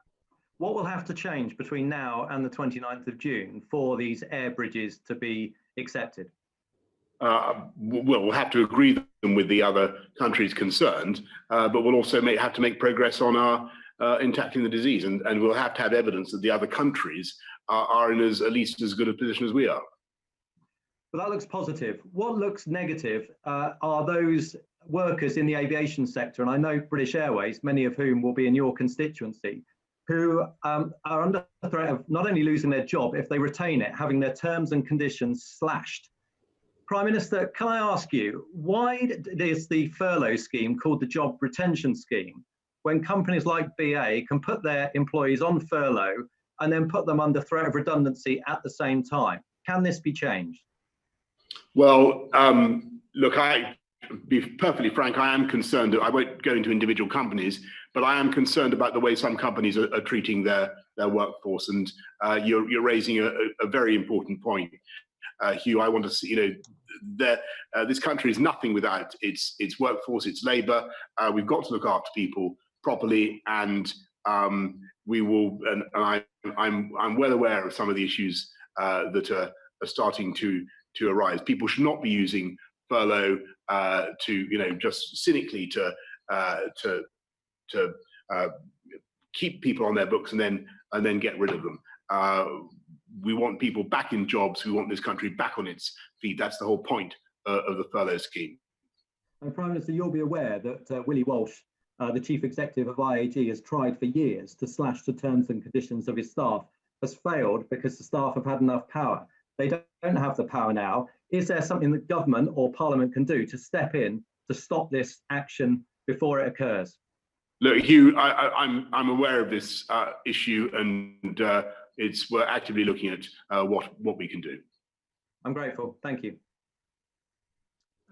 What will have to change between now and the 29th of June for these air bridges to be accepted? We'll have to agree them with the other countries concerned, but we'll also have to make progress on our in tackling the disease, and we'll have to have evidence that the other countries are in at least as good a position as we are. Well, that looks positive. What looks negative are those workers in the aviation sector, and I know British Airways, many of whom will be in your constituency, who are under threat of not only losing their job, if they retain it, having their terms and conditions slashed. Prime Minister, can I ask you, why is the furlough scheme called the Job Retention Scheme, when companies like BA can put their employees on furlough and then put them under threat of redundancy at the same time? Can this be changed? Well, look, to be perfectly frank, I am concerned. I won't go into individual companies, but I am concerned about the way some companies are treating their workforce, and you're raising a very important point. Hugh, I want to see, this country is nothing without its workforce, its labour. We've got to look after people properly, and we will. And I'm well aware of some of the issues that are starting to arise. People should not be using furlough to, just cynically to keep people on their books and then get rid of them. We want people back in jobs. We want this country back on its feet. That's the whole point of the furlough scheme. And Prime Minister, you'll be aware that Willie Walsh, the Chief Executive of IAG, has tried for years to slash the terms and conditions of his staff, has failed because the staff have had enough power. They don't have the power now. Is there something that government or Parliament can do to step in to stop this action before it occurs? Look, Hugh, I'm aware of this issue, and we're actively looking at what we can do. I'm grateful. Thank you.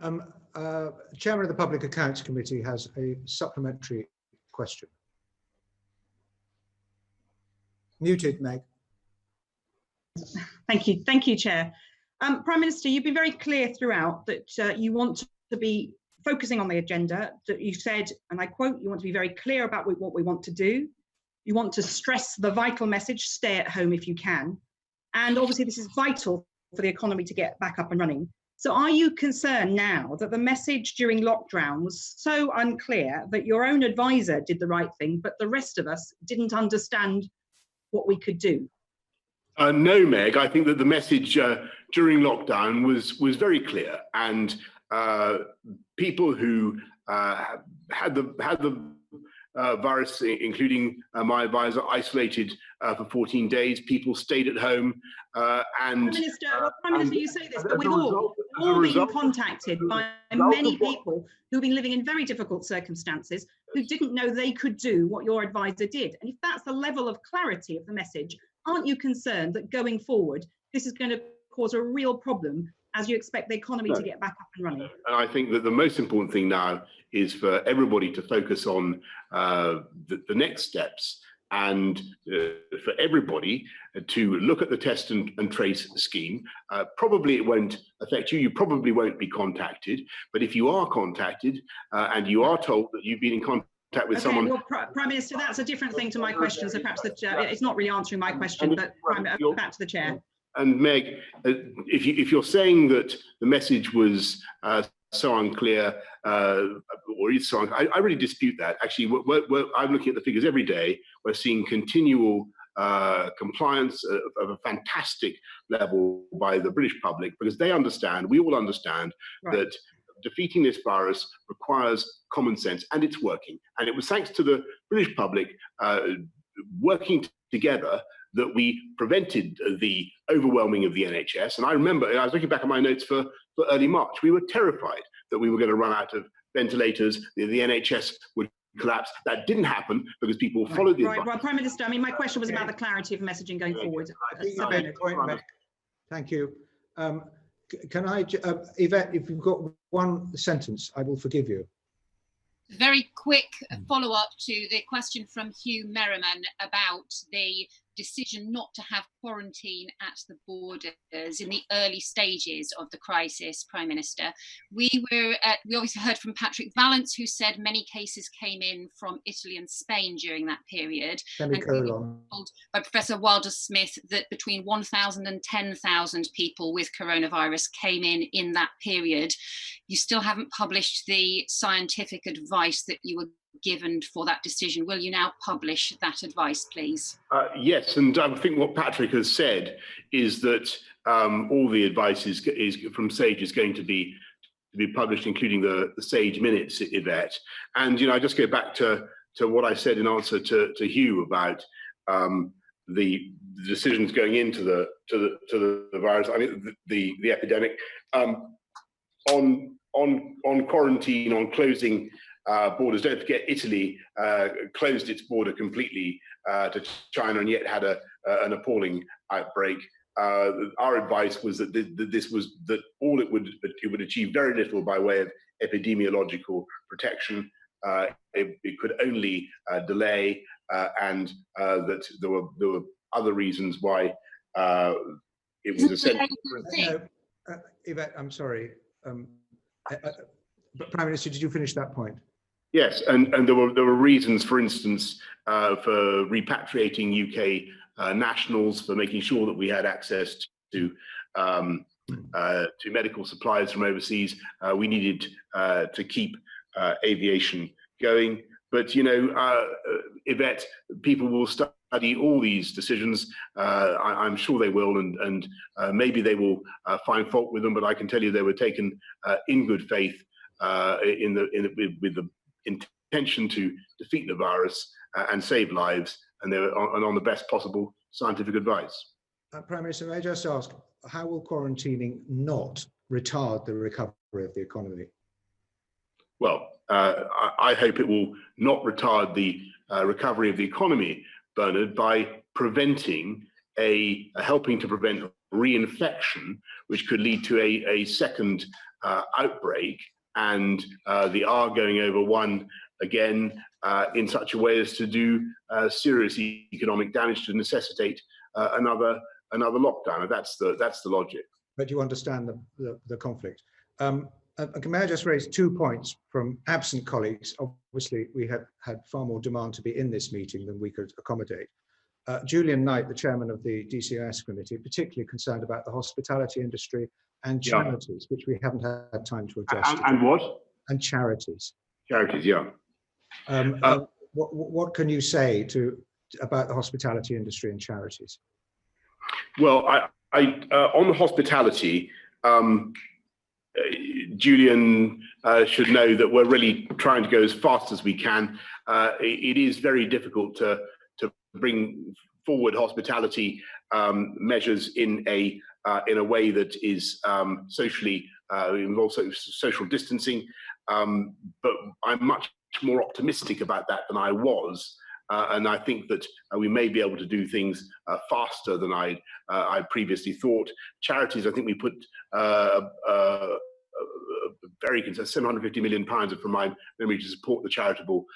Chairman of the Public Accounts Committee has a supplementary question. Muted, Meg. Thank you, Chair. Prime Minister, you've been very clear throughout that you want to be focusing on the agenda, that you said, and I quote, you want to be very clear about what we want to do. You want to stress the vital message, stay at home if you can. And obviously this is vital for the economy to get back up and running. So are you concerned now that the message during lockdown was so unclear that your own advisor did the right thing, but the rest of us didn't understand what we could do? No, Meg, I think that the message during lockdown was very clear, and people who had the virus, including my advisor, isolated for 14 days. People stayed at home, and Prime Minister, you say this, but we've all been contacted by many people who've been living in very difficult circumstances, who didn't know they could do what your advisor did. And if that's the level of clarity of the message, aren't you concerned that going forward, this is going to cause a real problem as you expect the economy to get back up and running? And I think that the most important thing now is for everybody to focus on the next steps, and for everybody to look at the test and trace scheme. Probably it won't affect you. You probably won't be contacted. But if you are contacted and you are told that you've been in contact with someone... Well, Prime Minister, that's a different thing to my question. So perhaps it's not really answering my question, but back to the chair. And Meg, if you're saying that the message was so unclear, or is so unclear, I really dispute that. Actually, I'm looking at the figures every day. We're seeing continual compliance of a fantastic level by the British public, because they understand, we all understand, that defeating this virus requires common sense, and it's working. And it was thanks to the British public working together that we prevented the overwhelming of the NHS. And I remember, I was looking back at my notes for early March, we were terrified that we were going to run out of ventilators, the NHS would collapse. That didn't happen because people followed the advice. Well, Prime Minister, I mean, my question was about the clarity of messaging going forward. Thank you. Can I, Yvette, if you've got one sentence, I will forgive you. Very quick follow-up to the question from Hugh Merriman about the decision not to have quarantine at the borders in the early stages of the crisis, Prime Minister. We obviously heard from Patrick Vallance, who said many cases came in from Italy and Spain during that period. And told by Professor Wilder Smith that between 1,000 and 10,000 people with coronavirus came in that period. You still haven't published the scientific advice that you were given for that decision. Will you now publish that advice, please? Yes, and I think what Patrick has said is that all the advice is from SAGE is going to be published, including the SAGE minutes, Yvette. And I just go back to what I said in answer to Hugh about the decisions going into the virus. I mean, the epidemic on quarantine, on closing borders. Don't forget, Italy closed its border completely to China, and yet had an appalling outbreak. Our advice was that it would achieve very little by way of epidemiological protection. It could only delay, and that there were other reasons why it was essential. Yvette, I'm sorry. Prime Minister, did you finish that point? Yes, and there were reasons, for instance, for repatriating UK nationals, for making sure that we had access to medical supplies from overseas. We needed to keep aviation going. But Yvette, people will study all these decisions. I'm sure they will, and maybe they will find fault with them. But I can tell you they were taken in good faith, with the intention to defeat the virus and save lives, and they were on the best possible scientific advice. Prime Minister, may I just ask, how will quarantining not retard the recovery of the economy? Well, I hope it will not retard the recovery of the economy, Bernard, by helping to prevent reinfection, which could lead to a second outbreak, and the R going over one again in such a way as to do serious economic damage to necessitate another lockdown. And that's the logic. But you understand the conflict. May I just raise 2 points from absent colleagues? Obviously, we have had far more demand to be in this meeting than we could accommodate. Julian Knight, the chairman of the DCOS committee, particularly concerned about the hospitality industry and charities, which we haven't had time to address. And what? And charities. Charities, yeah. What can you say about the hospitality industry and charities? Well, on the hospitality, Julian should know that we're really trying to go as fast as we can. It is very difficult to bring forward hospitality measures in a way that is socially involves social distancing. But I'm much more optimistic about that than I was. And I think that we may be able to do things faster than I previously thought. Charities, I think we put very concerned, £750 million from my memory to support the charitable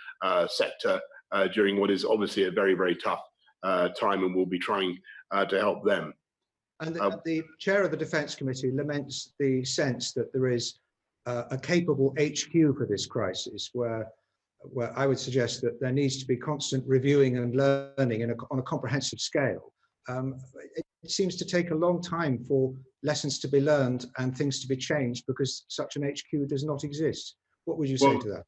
sector during what is obviously a very, very tough time, and we'll be trying to help them. And the chair of the Defence Committee laments the sense that there is a capable HQ for this crisis, where I would suggest that there needs to be constant reviewing and learning on a comprehensive scale. It seems to take a long time for lessons to be learned and things to be changed because such an HQ does not exist. What would you say to that?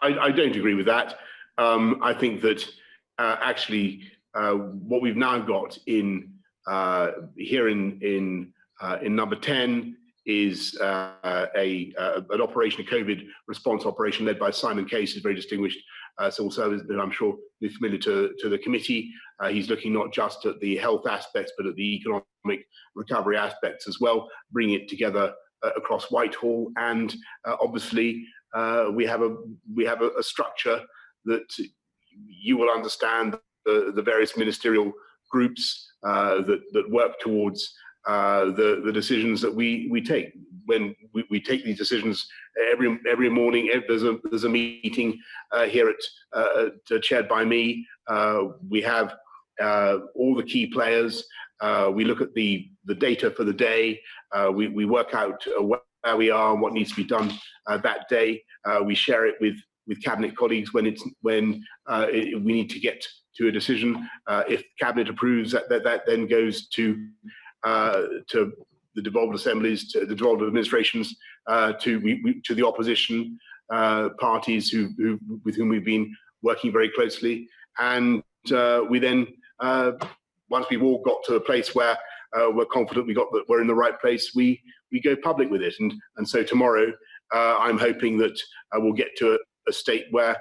I don't agree with that. I think that actually what we've now got in here in number 10 is an operation, a COVID response operation led by Simon Case, who's very distinguished civil service that I'm sure is familiar to the committee. He's looking not just at the health aspects, but at the economic recovery aspects as well, bringing it together across Whitehall. And obviously, we have a structure that you will understand the various ministerial groups that work towards the decisions that we take. When we take these decisions every morning, there's a meeting here chaired by me. We have all the key players. We look at the data for the day. We work out where we are and what needs to be done that day. We share it with cabinet colleagues when we need to get to a decision. If cabinet approves, that then goes to the devolved assemblies, to the devolved administrations, to the opposition parties with whom we've been working very closely, and we then, once we've all got to a place where we're confident that we're in the right place, we go public with it. And so tomorrow, I'm hoping that we'll get to a state where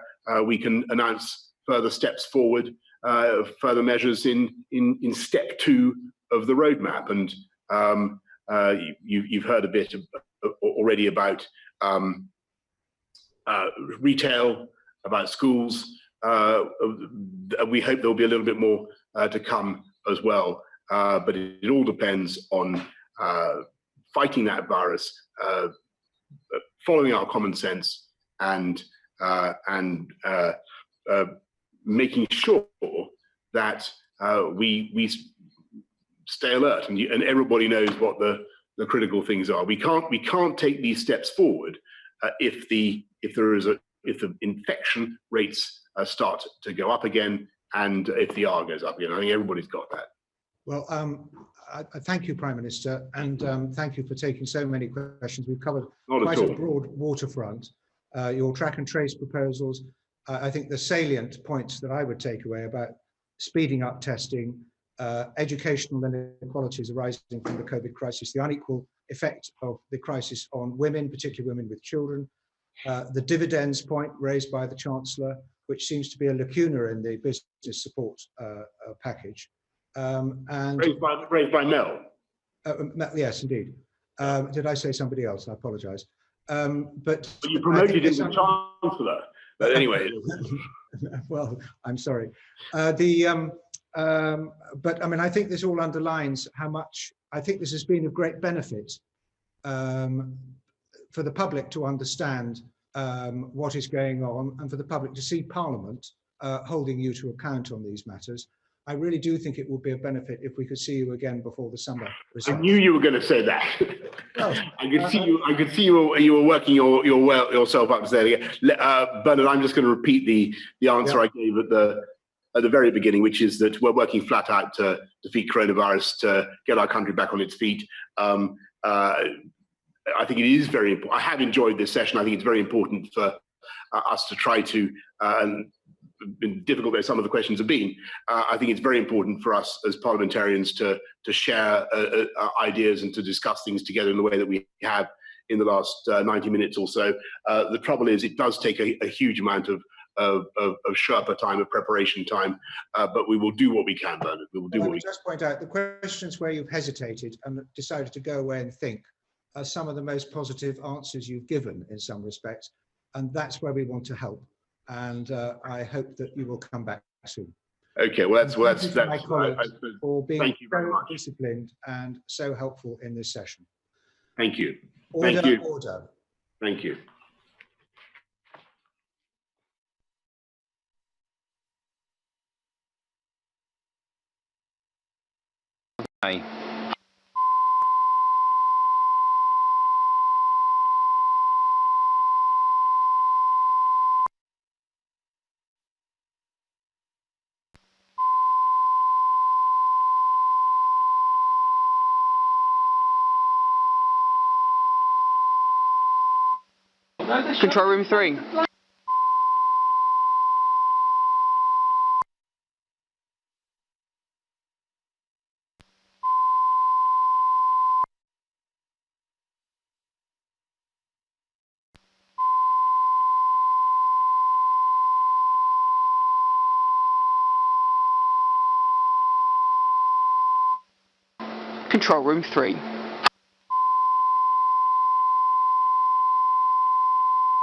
we can announce further steps forward, further measures in step 2 of the roadmap. And you've heard a bit already about retail, about schools. We hope there'll be a little bit more to come as well. But it all depends on fighting that virus, following our common sense, and making sure that we stay alert, and everybody knows what the critical things are. We can't take these steps forward if the infection rates start to go up again, and if the R goes up again. I think everybody's got that. Well, I thank you, Prime Minister, and thank you for taking so many questions. We've covered quite a broad waterfront. Your track and trace proposals, I think the salient points that I would take away about speeding up testing, educational inequalities arising from the COVID crisis, the unequal effect of the crisis on women, particularly women with children, the dividends point raised by the Chancellor, which seems to be a lacuna in the business support package. And raised by Mel. Yes, indeed. Did I say somebody else? I apologise. But you promoted him as Chancellor. But anyway. Well, I'm sorry. But I mean, I think this all underlines how much I think this has been of great benefit for the public to understand what is going on, and for the public to see Parliament holding you to account on these matters. I really do think it would be a benefit if we could see you again before the summer results. I knew you were going to say that. Well, I could see you. I could see you were working yourself up to say it again. Bernard, I'm just going to repeat the answer I gave at the very beginning, which is that we're working flat out to defeat coronavirus, to get our country back on its feet. I think it is very important. I have enjoyed this session. I think it's very important for us to try to, been difficult though some of the questions have been, I think it's very important for us as parliamentarians to share ideas and to discuss things together in the way that we have in the last 90 minutes or so. The trouble is it does take a huge amount of Sherpa time, of preparation time, but we will do what we can, Bernard. We will do what we can. Just point out the questions where you've hesitated and decided to go away and think are some of the most positive answers you've given in some respects, and that's where we want to help. And I hope that you will come back soon. Okay, well, that's my colleagues for being thank you very much. Disciplined and so helpful in this session. Thank you. Order, thank you. Order. Thank you. Aye. Control room 3. Control room 3.